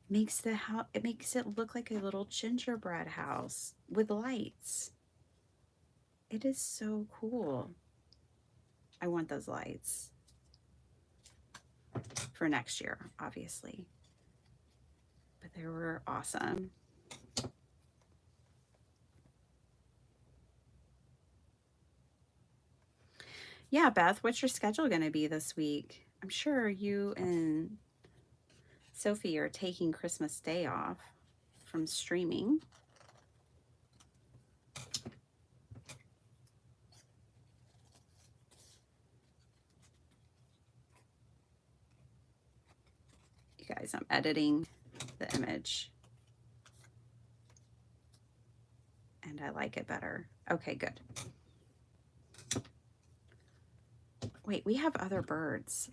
makes it makes it look like a little gingerbread house with lights. It is so cool. I want those lights for next year, obviously. But they were awesome. Yeah, Beth, what's your schedule going to be this week? I'm sure you and Sophie are taking Christmas Day off from streaming. You guys, I'm editing the image. And I like it better. Okay, good. Wait, we have other birds.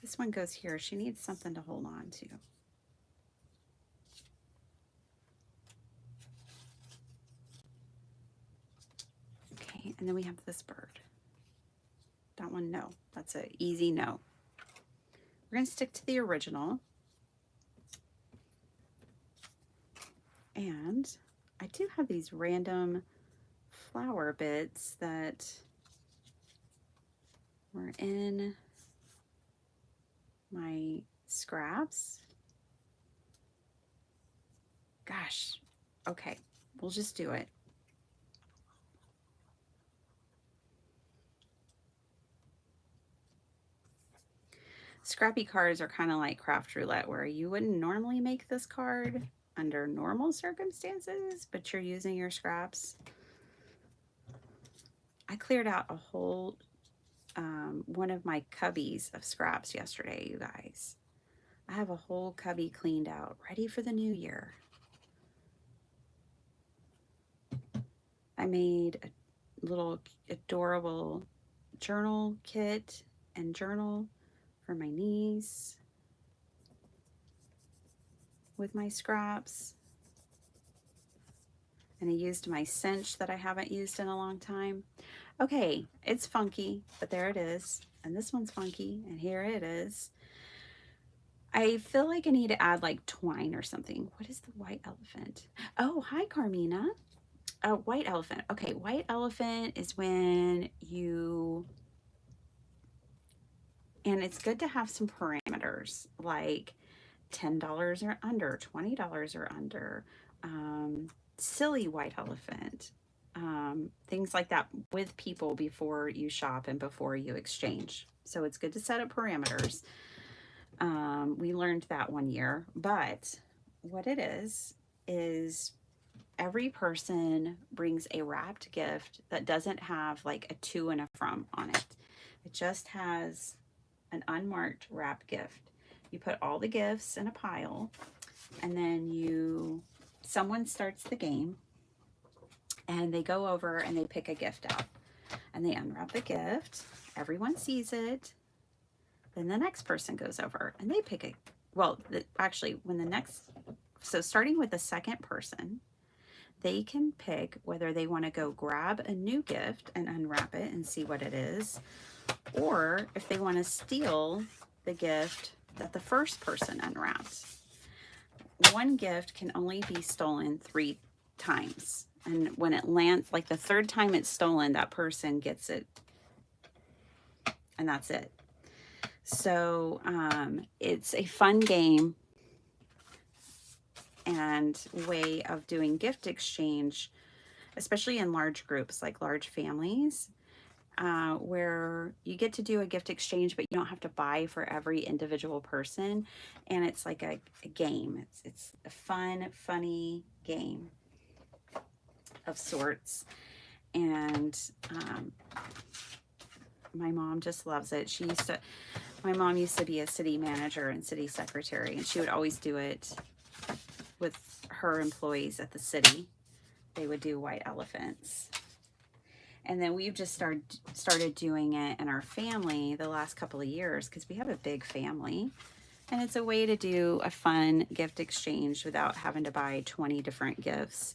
This one goes here. She needs something to hold on to. Okay, and then we have this bird. That one, no. That's an easy no. We're going to stick to the original. And I do have these random flower bits that were in my scraps. Gosh, okay, we'll just do it. Scrappy cards are kind of like craft roulette, where you wouldn't normally make this card under normal circumstances, but you're using your scraps. I cleared out a whole one of my cubbies of scraps yesterday, you guys. I have a whole cubby cleaned out, ready for the new year. I made a little adorable journal kit and journal for my niece with my scraps. And I used my cinch that I haven't used in a long time. Okay, it's funky, but there it is. And this one's funky, and here it is. I feel like I need to add like twine or something. What is the white elephant? Oh, hi, Carmina. White elephant. Okay, white elephant is when you, and it's good to have some parameters like $10 or under, $20 or under, silly white elephant, things like that with people before you shop and before you exchange. So it's good to set up parameters. We learned that one year, but what it is every person brings a wrapped gift that doesn't have like a to and a from on it. It just has an unmarked wrapped gift. You put all the gifts in a pile, and then someone starts the game, and they go over and they pick a gift out, and they unwrap the gift. Everyone sees it. Then the next person goes over and they pick it. Well, actually, so starting with the second person, they can pick whether they want to go grab a new gift and unwrap it and see what it is, or if they want to steal the gift that the first person unwrapped. One gift can only be stolen 3 times. And when it lands, like the third time it's stolen, that person gets it. And that's it. So it's a fun game and way of doing gift exchange, especially in large groups, like large families, where you get to do a gift exchange, but you don't have to buy for every individual person. And it's like a game. It's a funny game of sorts. And my mom just loves it. My mom used to be a city manager and city secretary, and she would always do it with her employees at the city. They would do white elephants. And then we've just started doing it in our family the last couple of years because we have a big family. And it's a way to do a fun gift exchange without having to buy 20 different gifts,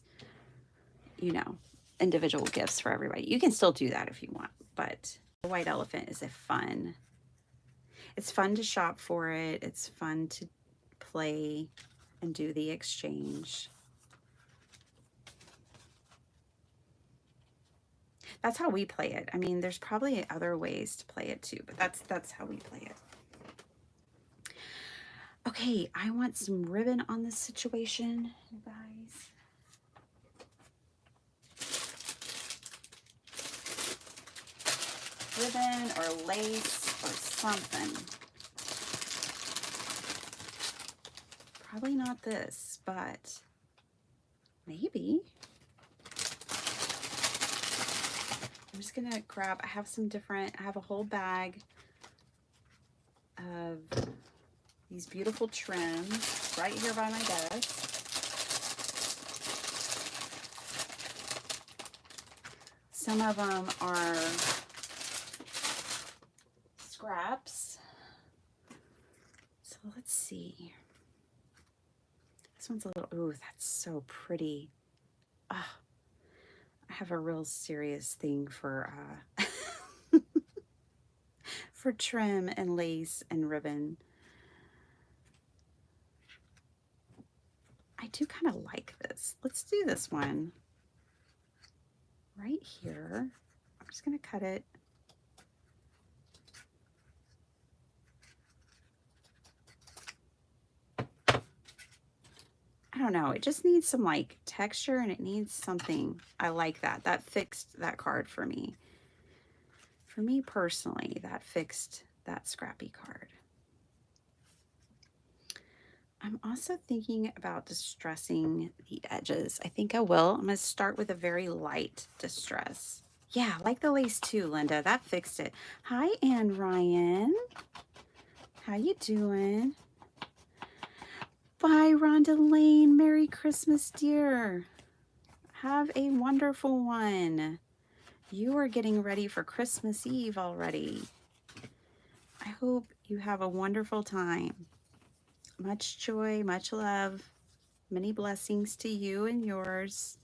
individual gifts for everybody. You can still do that if you want, but the white elephant is it's fun to shop for it. It's fun to play and do the exchange. That's how we play it. I mean, there's probably other ways to play it too, but that's how we play it. Okay, I want some ribbon on this situation, you guys. Ribbon or lace or something. Probably not this, but maybe. I'm just gonna grab, I have a whole bag of these beautiful trims right here by my desk. Some of them are scraps. So let's see. This one's a little, ooh, that's so pretty. I have a real serious thing for for trim and lace and ribbon. I do kind of like this. Let's do this one right here. I'm just going to cut it. I don't know. It just needs some like texture and it needs something. I like that. That fixed that card for me. For me personally, that fixed that scrappy card. I'm also thinking about distressing the edges. I think I will. I'm going to start with a very light distress. Yeah, I like the lace too, Linda. That fixed it. Hi, Ann Ryan. How you doing? Bye, Rhonda Lane. Merry Christmas, dear. Have a wonderful one. You are getting ready for Christmas Eve already. I hope you have a wonderful time. Much joy, much love, many blessings to you and yours.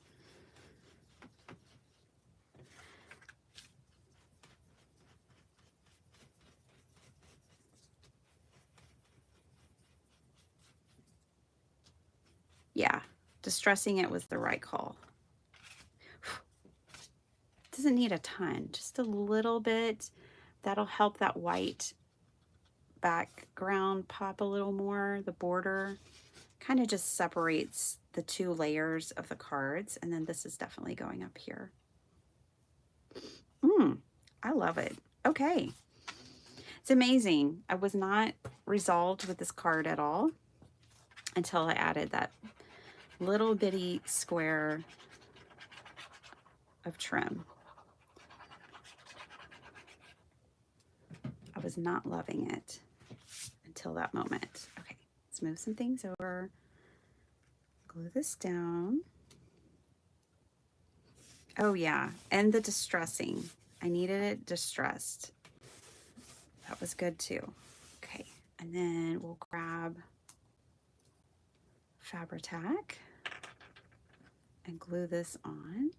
Yeah, distressing it was the right call. Doesn't need a ton, just a little bit. That'll help that white background pop a little more. The border kind of just separates the two layers of the cards, and then this is definitely going up here. I love it. Okay. It's amazing. I was not resolved with this card at all until I added that little bitty square of trim. I was not loving it until that moment. Okay, let's move some things over. Glue this down. Oh yeah, and the distressing. I needed it distressed. That was good too. Okay, and then we'll grab Fabri-Tac and glue this on.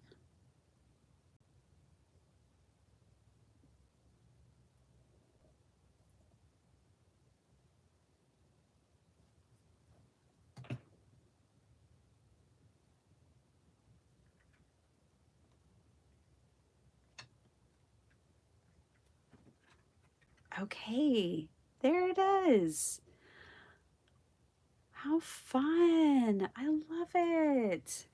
Okay, there it is. How fun. I love it.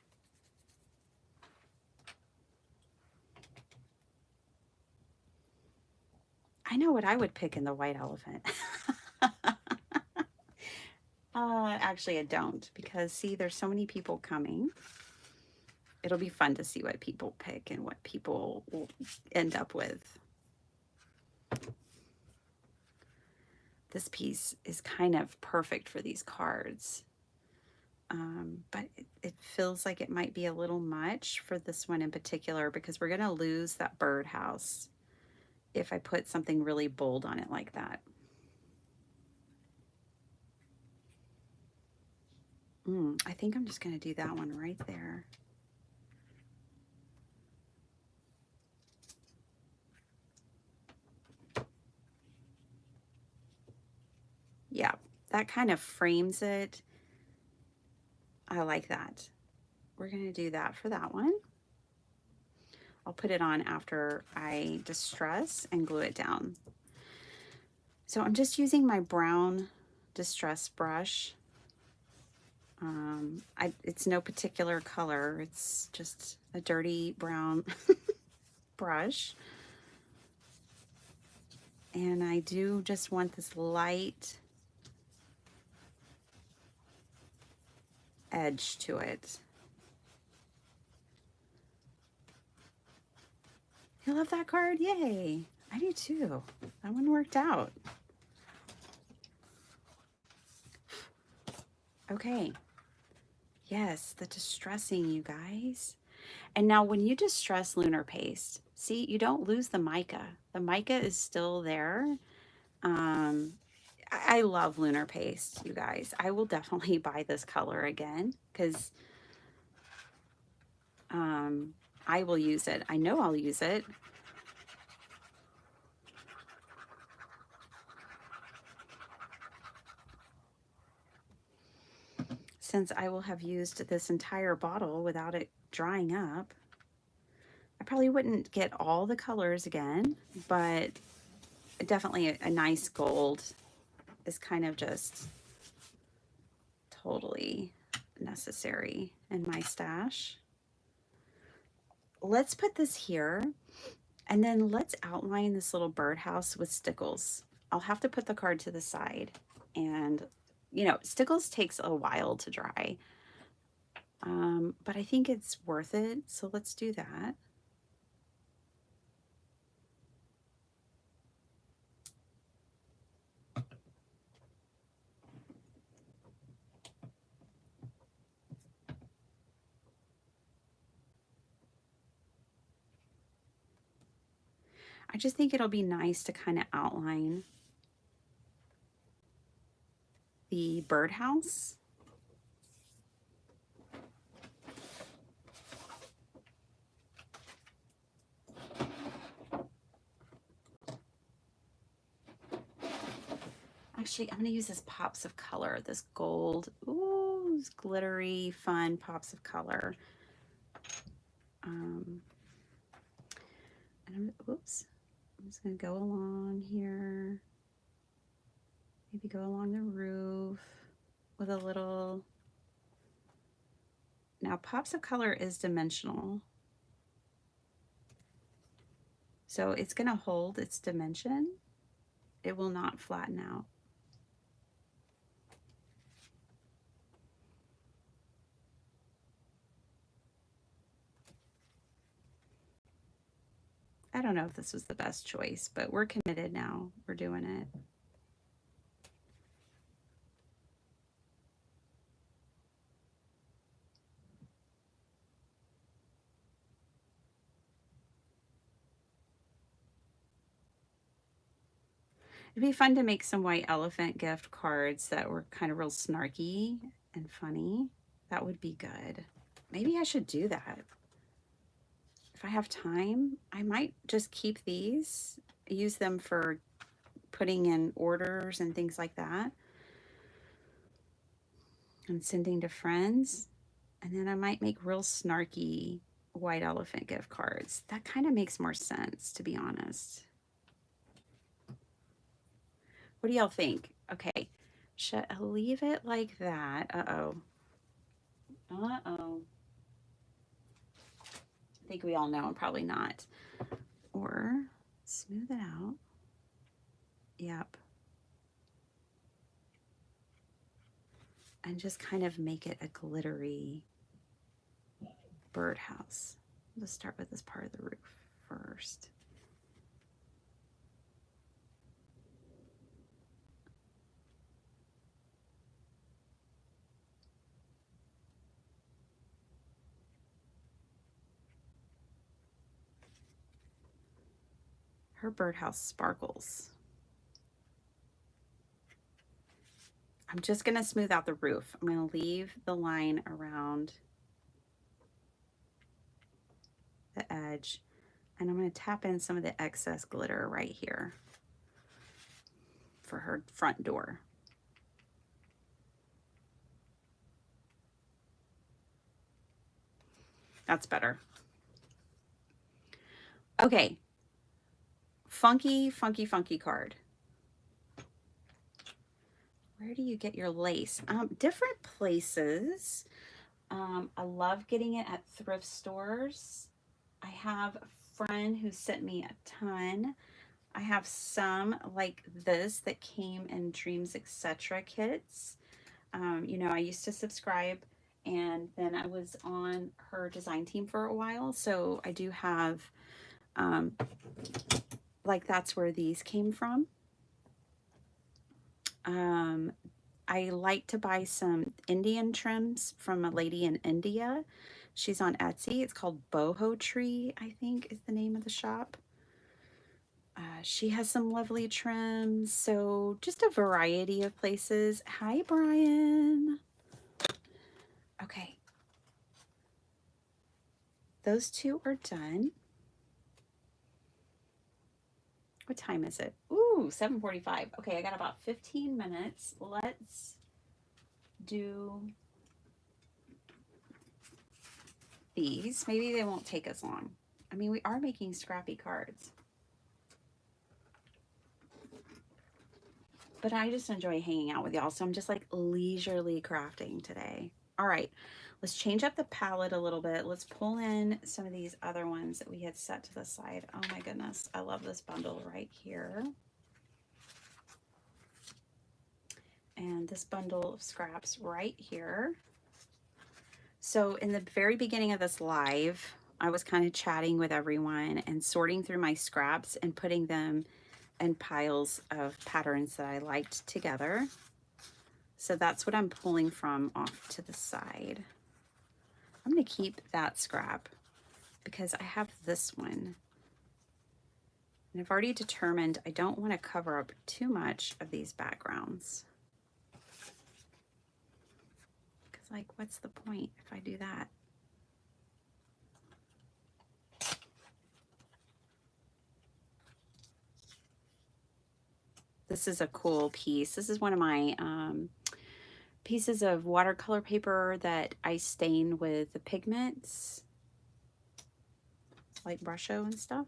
I know what I would pick in the white elephant. Actually, I don't, because see, there's so many people coming. It'll be fun to see what people pick and what people will end up with. This piece is kind of perfect for these cards. But it feels like it might be a little much for this one in particular, because we're going to lose that birdhouse if I put something really bold on it like that. I think I'm just going to do that one right there. Yeah, that kind of frames it. I like that. We're going to do that for that one. I'll put it on after I distress and glue it down. So I'm just using my brown distress brush. It's no particular color. It's just a dirty brown brush. And I do just want this light edge to it. You love that card? Yay! I do too. That one worked out. Okay. Yes, the distressing, you guys. And now when you distress lunar paste, see, you don't lose the mica. The mica is still there. I love lunar paste, you guys. I will definitely buy this color again because I will use it. I know I'll use it. Since I will have used this entire bottle without it drying up. I probably wouldn't get all the colors again, but definitely a nice gold is kind of just totally necessary in my stash. Let's put this here, and then let's outline this little birdhouse with stickles. I'll have to put the card to the side, and you know, stickles takes a while to dry, but I think it's worth it, so let's do that. I just think it'll be nice to kind of outline the birdhouse. Actually, I'm going to use this pops of color, this gold, ooh, this glittery, fun pops of color. And oops, I'm just going to go along here, maybe go along the roof with a little. Now, pops of color is dimensional, so it's going to hold its dimension. It will not flatten out. I don't know if this was the best choice, but we're committed now. We're doing it. It'd be fun to make some white elephant gift cards that were kind of real snarky and funny. That would be good. Maybe I should do that. If I have time, I might just keep these, use them for putting in orders and things like that, and sending to friends. And then I might make real snarky white elephant gift cards. That kind of makes more sense, to be honest. What do y'all think? Okay, should I leave it like that? Uh-oh. Uh-oh. I think we all know, probably not. Or smooth it out. Yep. And just kind of make it a glittery birdhouse. Let's start with this part of the roof first. Her birdhouse sparkles. I'm just going to smooth out the roof. I'm going to leave the line around the edge, and I'm going to tap in some of the excess glitter right here for her front door. That's better. Okay. Funky, funky, funky card. Where do you get your lace? Different places. I love getting it at thrift stores. I have a friend who sent me a ton. I have some like this that came in Dreams Etc. kits. You know, I used to subscribe, and then I was on her design team for a while. So I do have, like, that's where these came from. I like to buy some Indian trims from a lady in India. She's on Etsy. It's called Boho Tree, I think is the name of the shop. She has some lovely trims. So just a variety of places. Hi, Brian. Okay. Those two are done. What time is it? Ooh, 7:45. Okay, I got about 15 minutes. Let's do these. Maybe they won't take as long. I mean, we are making scrappy cards. But I just enjoy hanging out with y'all. So I'm just like leisurely crafting today. All right, let's change up the palette a little bit. Let's pull in some of these other ones that we had set to the side. Oh my goodness, I love this bundle right here. And this bundle of scraps right here. So in the very beginning of this live, I was kind of chatting with everyone and sorting through my scraps and putting them in piles of patterns that I liked together. So that's what I'm pulling from off to the side. I'm going to keep that scrap because I have this one And I've already determined I don't want to cover up too much of these backgrounds. Because, like, what's the point if I do that? This is a cool piece. This is one of my pieces of watercolor paper that I stain with the pigments, like Brusho and stuff.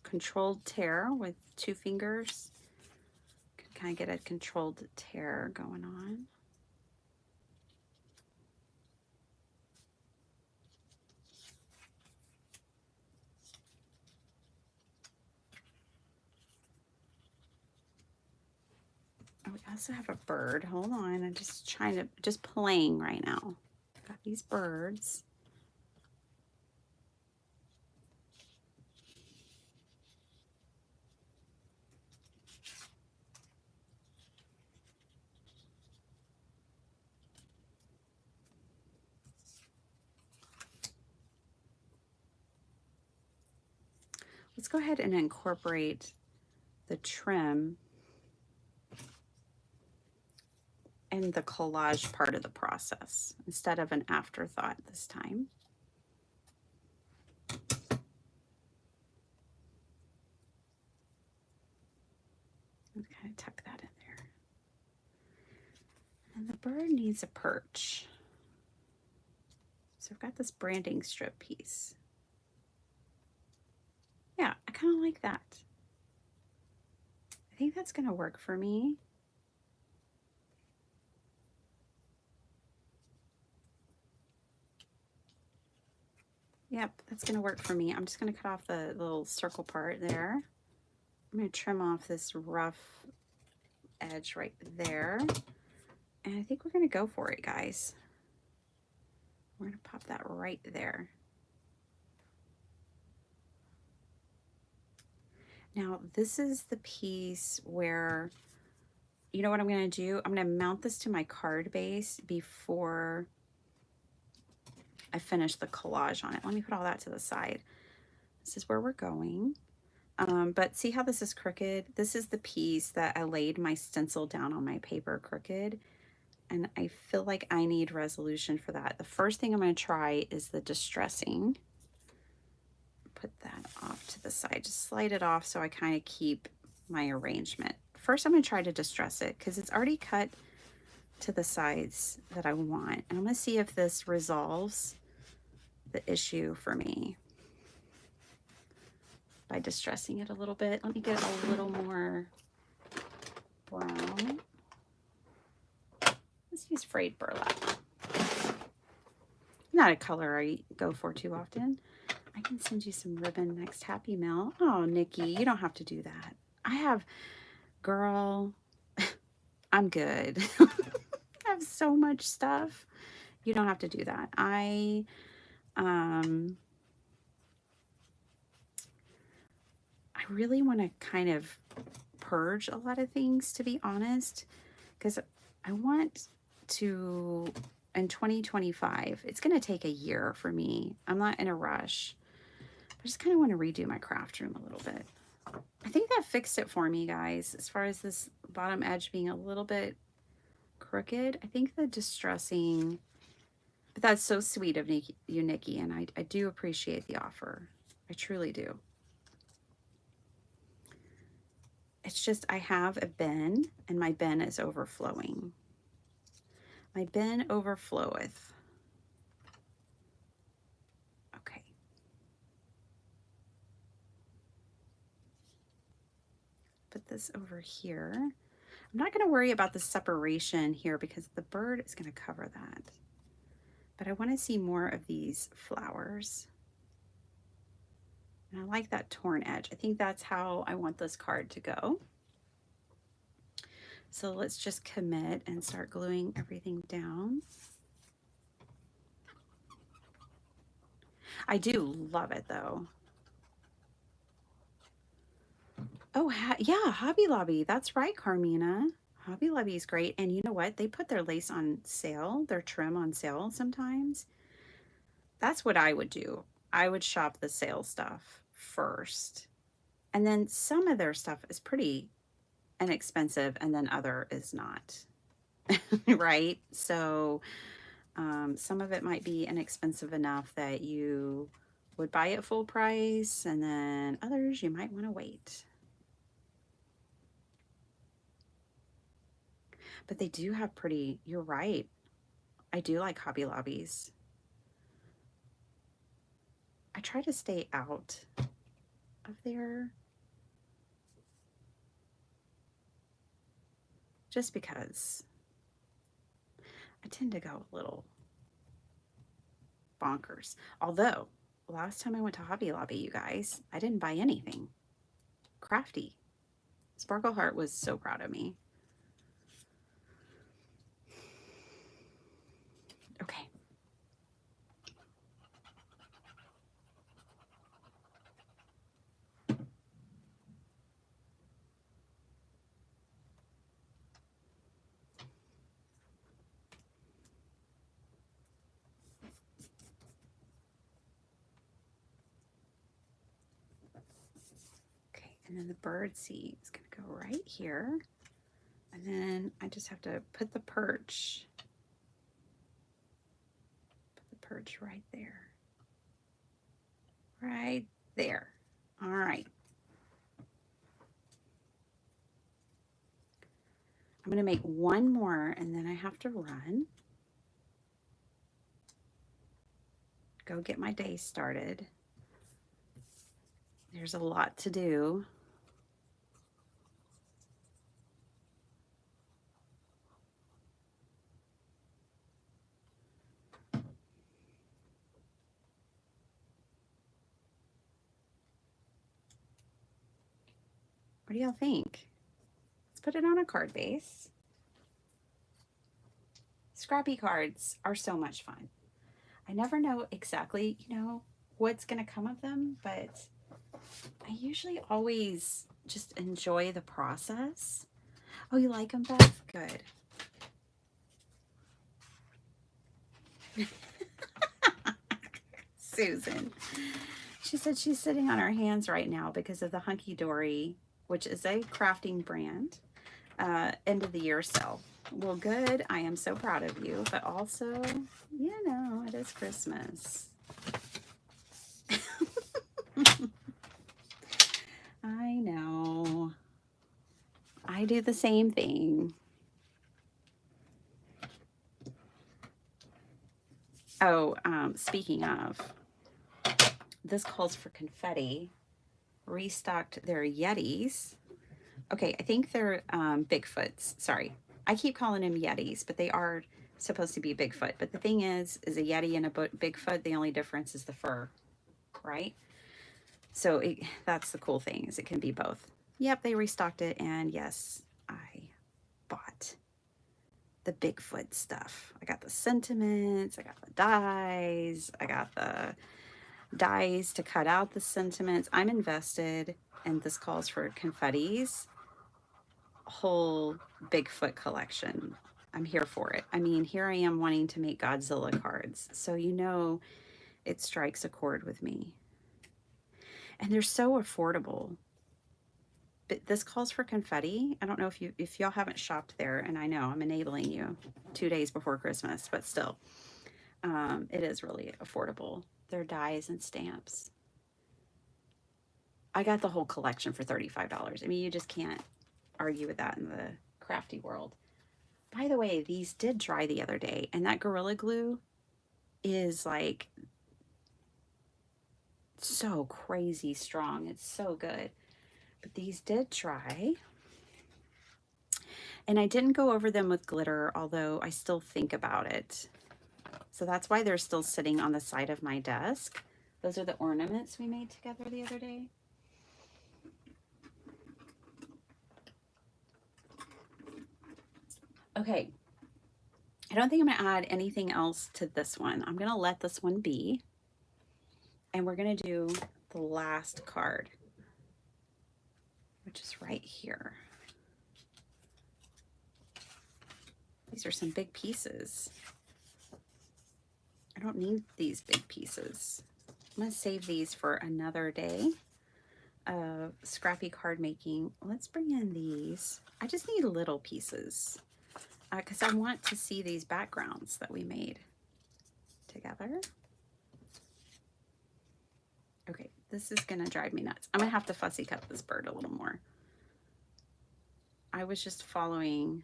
Controlled tear with 2 fingers. Can kind of get a controlled tear going on. Oh, we also have a bird. Hold on, I'm just playing right now. Got these birds. Let's go ahead and incorporate the trim in the collage part of the process instead of an afterthought this time. Kind of tuck that in there. And the bird needs a perch. So I've got this branding strip piece. Yeah, I kind of like that. I think that's going to work for me. Yep, that's going to work for me. I'm just going to cut off the little circle part there. I'm going to trim off this rough edge right there. And I think we're going to go for it, guys. We're going to pop that right there. Now, this is the piece where, you know what I'm going to do? I'm going to mount this to my card base before I finish the collage on it. Let me put all that to the side. This is where we're going. But see how this is crooked? This is the piece that I laid my stencil down on my paper crooked. And I feel like I need resolution for that. The first thing I'm going to try is the distressing. Put that off to the side. Just slide it off so I kind of keep my arrangement. First, I'm going to try to distress it because it's already cut to the size that I want. And I'm going to see if this resolves the issue for me by distressing it a little bit. Let me get a little more brown. Let's use frayed burlap. Not a color I go for too often. I can send you some ribbon next Happy Mail. Oh, Nikki, you don't have to do that. I have, girl, I'm good. I have so much stuff. You don't have to do that. I really want to kind of purge a lot of things, to be honest, because I want to, in 2025, it's going to take a year for me. I'm not in a rush. I just kind of want to redo my craft room a little bit. I think that fixed it for me, guys, as far as this bottom edge being a little bit crooked. I think the distressing, but that's so sweet of you, Nikki, and I do appreciate the offer. I truly do. It's just I have a bin, and my bin is overflowing. My bin overfloweth. Okay. Put this over here. I'm not going to worry about the separation here because the bird is going to cover that. But I want to see more of these flowers. And I like that torn edge. I think that's how I want this card to go. So let's just commit and start gluing everything down. I do love it though. Oh, yeah, Hobby Lobby. That's right, Carmina. Hobby Lobby is great. And you know what? They put their lace on sale, their trim on sale sometimes. That's what I would do. I would shop the sale stuff first. And then some of their stuff is pretty inexpensive, and then other is not. Right? So some of it might be inexpensive enough that you would buy it full price, and then others you might want to wait. But they do have pretty, you're right. I do like Hobby Lobbies. I try to stay out of there just because I tend to go a little bonkers. Although, last time I went to Hobby Lobby, you guys, I didn't buy anything. Crafty. Sparkle Heart was so proud of me. Okay. Okay, and then the bird seed is going to go right here. And then I just have to put the perch right there. Right there. All right. I'm going to make one more and then I have to run. Go get my day started. There's a lot to do. What do y'all think? Let's put it on a card base. Scrappy cards are so much fun. I never know exactly, what's going to come of them, but I usually always just enjoy the process. Oh, you like them, Beth? Good. Susan. She said she's sitting on her hands right now because of the Hunky Dory, which is a crafting brand, end of the year sale. Well, good. I am so proud of you. But also, it is Christmas. I know. I do the same thing. Oh, speaking of, this calls for confetti. Restocked their Yetis. Okay, I think they're Bigfoots. Sorry. I keep calling them Yetis, but they are supposed to be Bigfoot. But the thing is a Yeti and a Bigfoot, the only difference is the fur, right? So that's the cool thing, is it can be both. Yep, they restocked it, and yes, I bought the Bigfoot stuff. I got the sentiments, I got the dies, I got the dies to cut out the sentiments. I'm invested, and this calls for confettis, whole Bigfoot collection. I'm here for it. I mean, here I am wanting to make Godzilla cards, so it strikes a chord with me. And they're so affordable. But this calls for confetti. I don't know if y'all haven't shopped there, and I know I'm enabling you 2 days before Christmas, but still, it is really affordable. They're dies and stamps. I got the whole collection for $35. I mean, you just can't argue with that in the crafty world. By the way, these did dry the other day, and that Gorilla Glue is like so crazy strong. It's so good. But these did dry. And I didn't go over them with glitter, although I still think about it. So that's why they're still sitting on the side of my desk. Those are the ornaments we made together the other day. Okay. I don't think I'm going to add anything else to this one. I'm going to let this one be. And we're going to do the last card, which is right here. These are some big pieces. I don't need these big pieces. I'm going to save these for another day of scrappy card making. Let's bring in these. I just need little pieces because I want to see these backgrounds that we made together. Okay, this is going to drive me nuts. I'm going to have to fussy cut this bird a little more. I was just following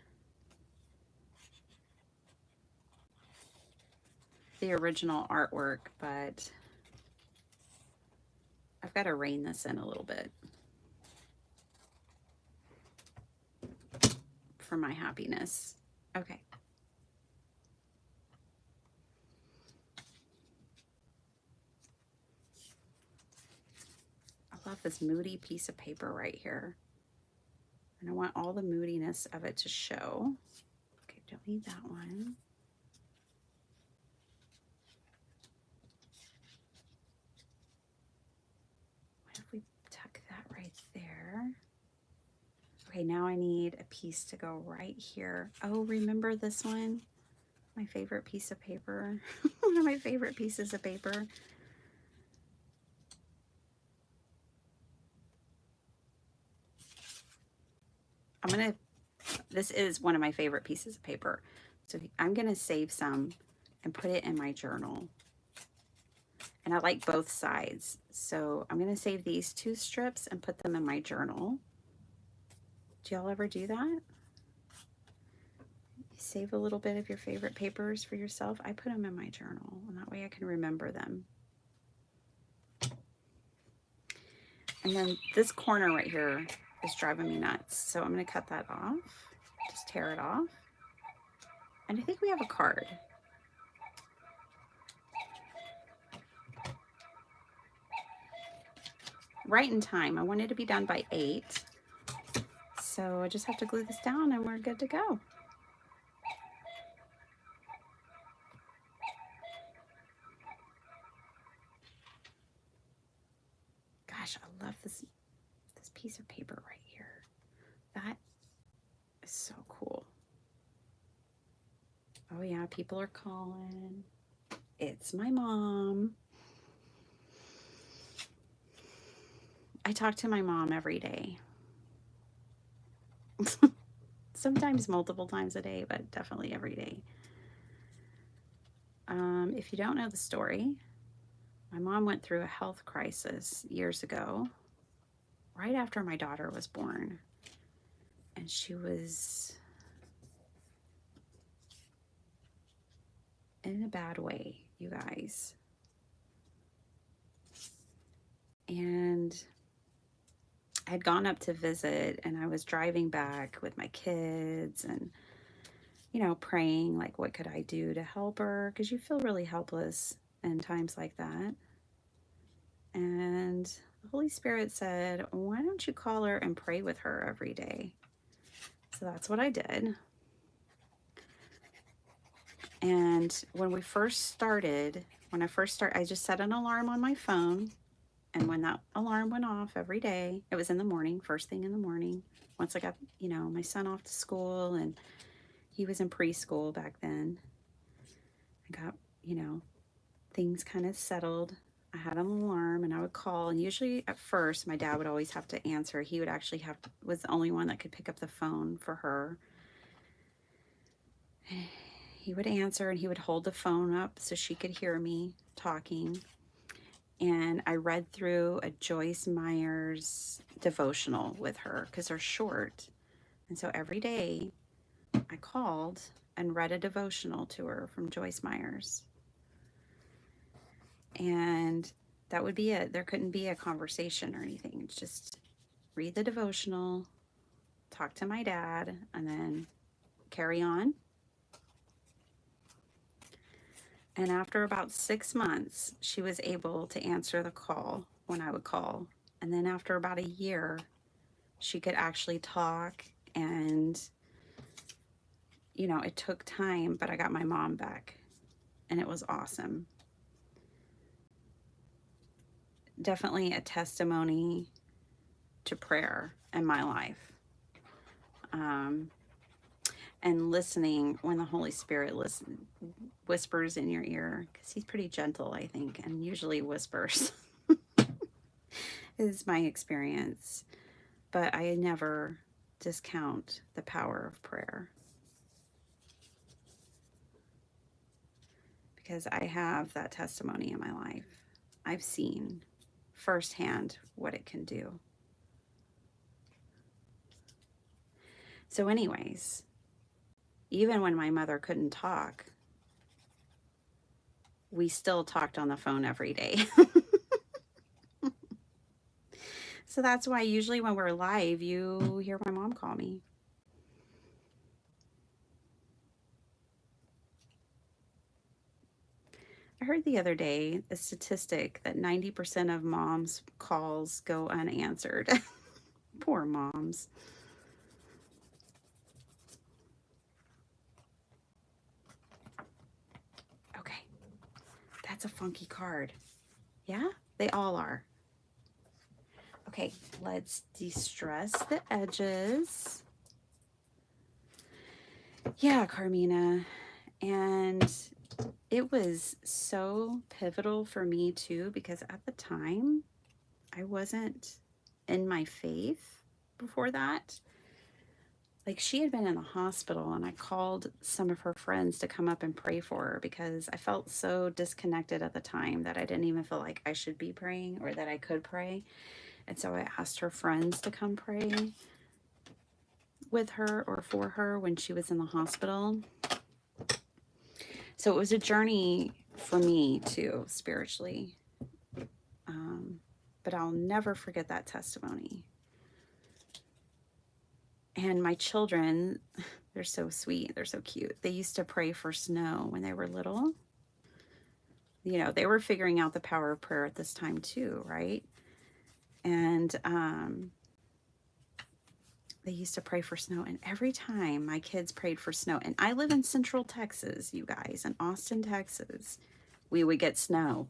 the original artwork, but I've got to rein this in a little bit for my happiness. Okay. I love this moody piece of paper right here. And I want all the moodiness of it to show. Okay, don't need that one. What if we tuck that right there? Okay, now I need a piece to go right here. Oh, remember this one? My favorite piece of paper. One of my favorite pieces of paper. This is one of my favorite pieces of paper. So I'm gonna save some and put it in my journal. And I like both sides. So I'm gonna save these 2 strips and put them in my journal. Do y'all ever do that? You save a little bit of your favorite papers for yourself. I put them in my journal, and that way I can remember them. And then this corner right here is driving me nuts. So I'm gonna cut that off, just tear it off. And I think we have a card. Right in time. I wanted to be done by 8. So I just have to glue this down and we're good to go. Gosh, I love this piece of paper right here. That is so cool. Oh yeah, people are calling. It's my mom. I talk to my mom every day. Sometimes multiple times a day, but definitely every day. If you don't know the story, my mom went through a health crisis years ago, right after my daughter was born. And she was in a bad way, you guys. And I had gone up to visit, and I was driving back with my kids and, you know, praying, like, what could I do to help her? Because you feel really helpless in times like that. And the Holy Spirit said, why don't you call her and pray with her every day? So that's what I did. And when I first started, I just set an alarm on my phone. And when that alarm went off every day, it was in the morning, first thing in the morning. Once I got, you know, my son off to school, and he was in preschool back then. I got, you know, things kind of settled. I had an alarm and I would call, and usually at first my dad would always have to answer. He would actually was the only one that could pick up the phone for her. He would answer and he would hold the phone up so she could hear me talking. And I read through a Joyce Meyer's devotional with her because they're short. And so every day I called and read a devotional to her from Joyce Meyer's. And that would be it. There couldn't be a conversation or anything. It's just read the devotional, talk to my dad, and then carry on. And after about 6 months, she was able to answer the call when I would call. And then after about a year, she could actually talk. And, you know, it took time, but I got my mom back. And it was awesome. definitely a testimony to prayer in my life. Um, and listening when the Holy Spirit whispers in your ear, because he's pretty gentle, I think, and usually whispers is my experience. But I never discount the power of prayer because I have that testimony in my life. I've seen firsthand what it can do. So, anyways, even when my mother couldn't talk, we still talked on the phone every day. So that's why usually when we're live, you hear my mom call me. I heard the other day a statistic that 90% of moms' calls go unanswered. Poor moms. Okay, that's a funky card. Yeah, they all are. Okay, let's de-stress the edges. Yeah, Carmina. And it was so pivotal for me too, because at the time, I wasn't in my faith before that. Like, she had been in the hospital, and I called some of her friends to come up and pray for her because I felt so disconnected at the time that I didn't even feel like I should be praying or that I could pray. And so I asked her friends to come pray with her or for her when she was in the hospital. So it was a journey for me too, spiritually. But I'll never forget that testimony. And my children, they're so sweet. They're so cute. They used to pray for snow when they were little. You know, they were figuring out the power of prayer at this time too, right? And they used to pray for snow. And every time my kids prayed for snow, and I live in Central Texas, you guys, in Austin, Texas, we would get snow.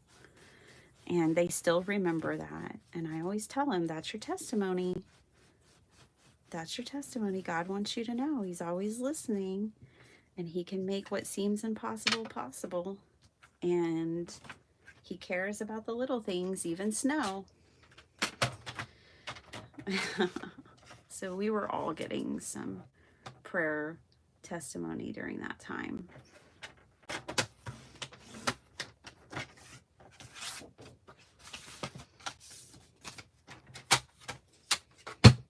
And they still remember that. And I always tell them, that's your testimony. That's your testimony. God wants you to know he's always listening, and he can make what seems impossible possible. And he cares about the little things, even snow. So we were all getting some prayer testimony during that time.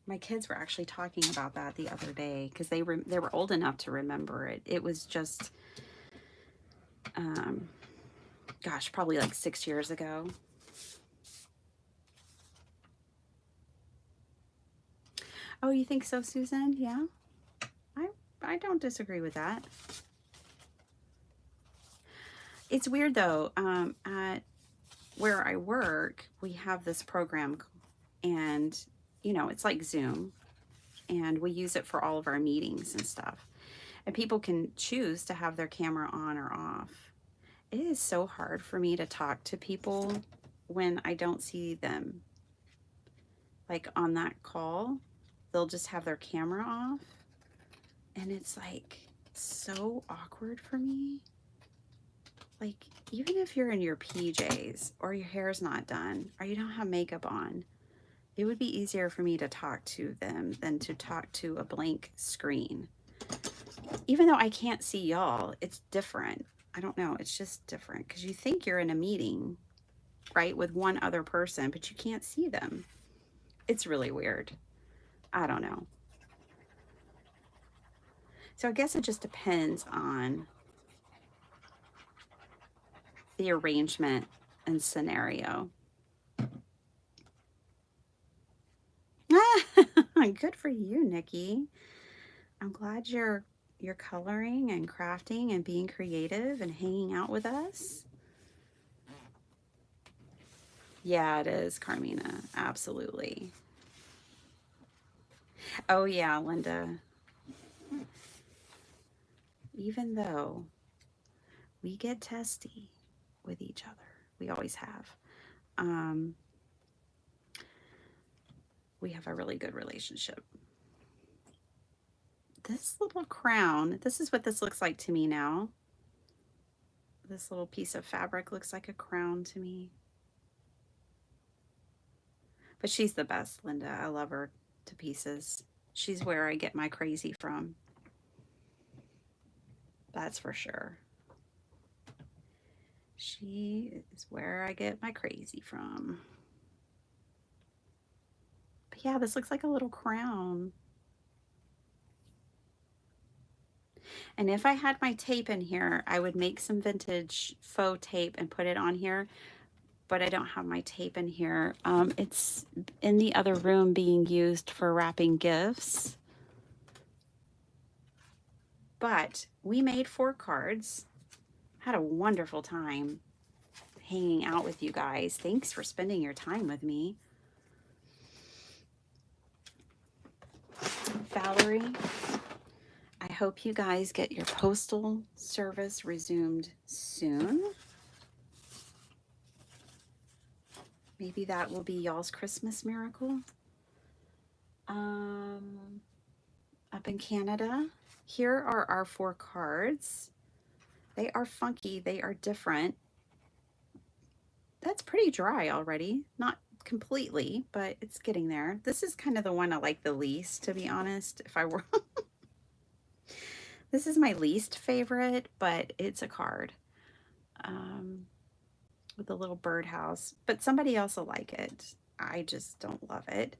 My kids were actually talking about that the other day because they were old enough to remember it. It was just, gosh, probably like 6 years ago. Oh, you think so, Susan? Yeah, I don't disagree with that. It's weird though. At where I work, we have this program, and you know, it's like Zoom, and we use it for all of our meetings and stuff. And people can choose to have their camera on or off. It is so hard for me to talk to people when I don't see them. Like on that call, they'll just have their camera off, and it's like so awkward for me. Like, even if you're in your PJs or your hair's not done or you don't have makeup on, it would be easier for me to talk to them than to talk to a blank screen. Even though I can't see y'all, it's different. I don't know, it's just different because you think you're in a meeting, right, with one other person, but you can't see them. It's really weird. I don't know. So I guess it just depends on the arrangement and scenario. Good for you, Nikki. I'm glad you're coloring and crafting and being creative and hanging out with us. Yeah, it is, Carmina. Absolutely. Oh yeah, Linda. Even though we get testy with each other, we always have. we have a really good relationship. This little crown, this is what this looks like to me now. This little piece of fabric looks like a crown to me. But she's the best, Linda. I love her to pieces. She's where I get my crazy from. That's for sure. She is where I get my crazy from. But yeah, this looks like a little crown. And if I had my tape in here, I would make some vintage faux tape and put it on here. But I don't have my tape in here. It's in the other room being used for wrapping gifts. But we made 4 cards. Had a wonderful time hanging out with you guys. Thanks for spending your time with me. Valerie, I hope you guys get your postal service resumed soon. Maybe that will be y'all's Christmas miracle. Up in Canada, here are our 4 cards. They are funky, they are different. That's pretty dry already. Not completely, but it's getting there. This is kind of the one I like the least, to be honest. If I were this is my least favorite, but it's a card with a little birdhouse. But somebody else will like it. I just don't love it.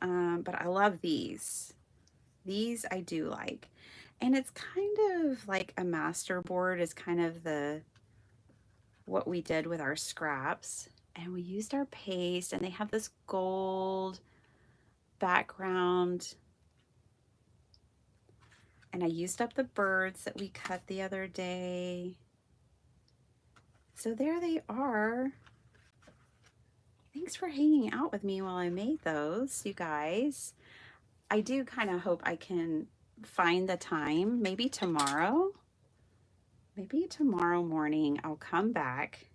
But I love these. These I do like. And it's kind of like a master board is kind of what we did with our scraps. And we used our paste, and they have this gold background. And I used up the birds that we cut the other day. So there they are. Thanks for hanging out with me while I made those, you guys. I do kind of hope I can find the time, maybe tomorrow. Maybe tomorrow morning I'll come back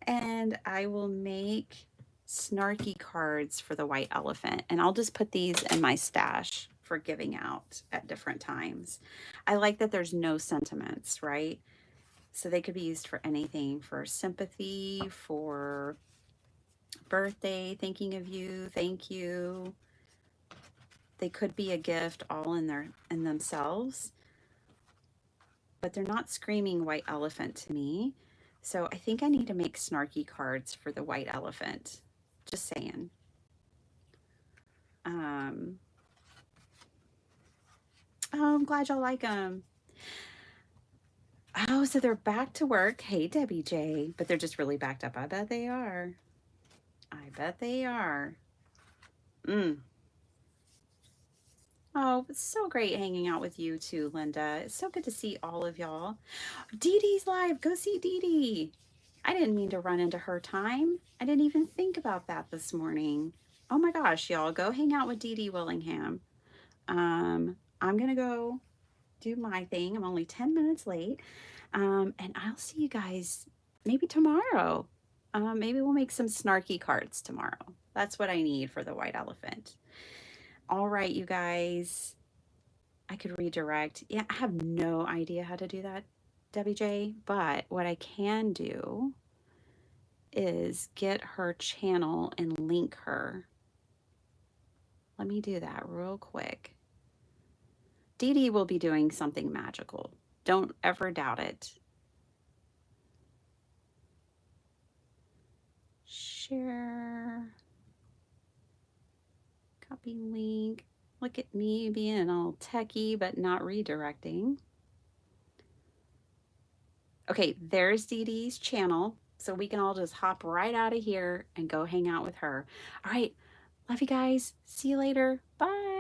and I will make snarky cards for the white elephant. And I'll just put these in my stash for giving out at different times. I like that there's no sentiments, right? So they could be used for anything, for sympathy, for birthday, thinking of you, thank you. They could be a gift all in themselves, but they're not screaming white elephant to me. So I think I need to make snarky cards for the white elephant. Just saying. Oh, I'm glad y'all like them. Oh, so they're back to work. Hey, Debbie J. But they're just really backed up. I bet they are. I bet they are. Oh, it's so great hanging out with you too, Linda. It's so good to see all of y'all. Dee Dee's live. Go see Dee Dee. I didn't mean to run into her time. I didn't even think about that this morning. Oh my gosh, y'all, go hang out with Dee Dee Willingham. I'm going to go do my thing. I'm only 10 minutes late. And I'll see you guys maybe tomorrow. Maybe we'll make some snarky cards tomorrow. That's what I need for the white elephant. All right, you guys. I could redirect. Yeah, I have no idea how to do that, Debbie J. But what I can do is get her channel and link her. Let me do that real quick. Dee Dee will be doing something magical. Don't ever doubt it. Share. Copy link. Look at me being all techie, but not redirecting. Okay, there's Dee Dee's channel. So we can all just hop right out of here and go hang out with her. All right. Love you guys. See you later. Bye.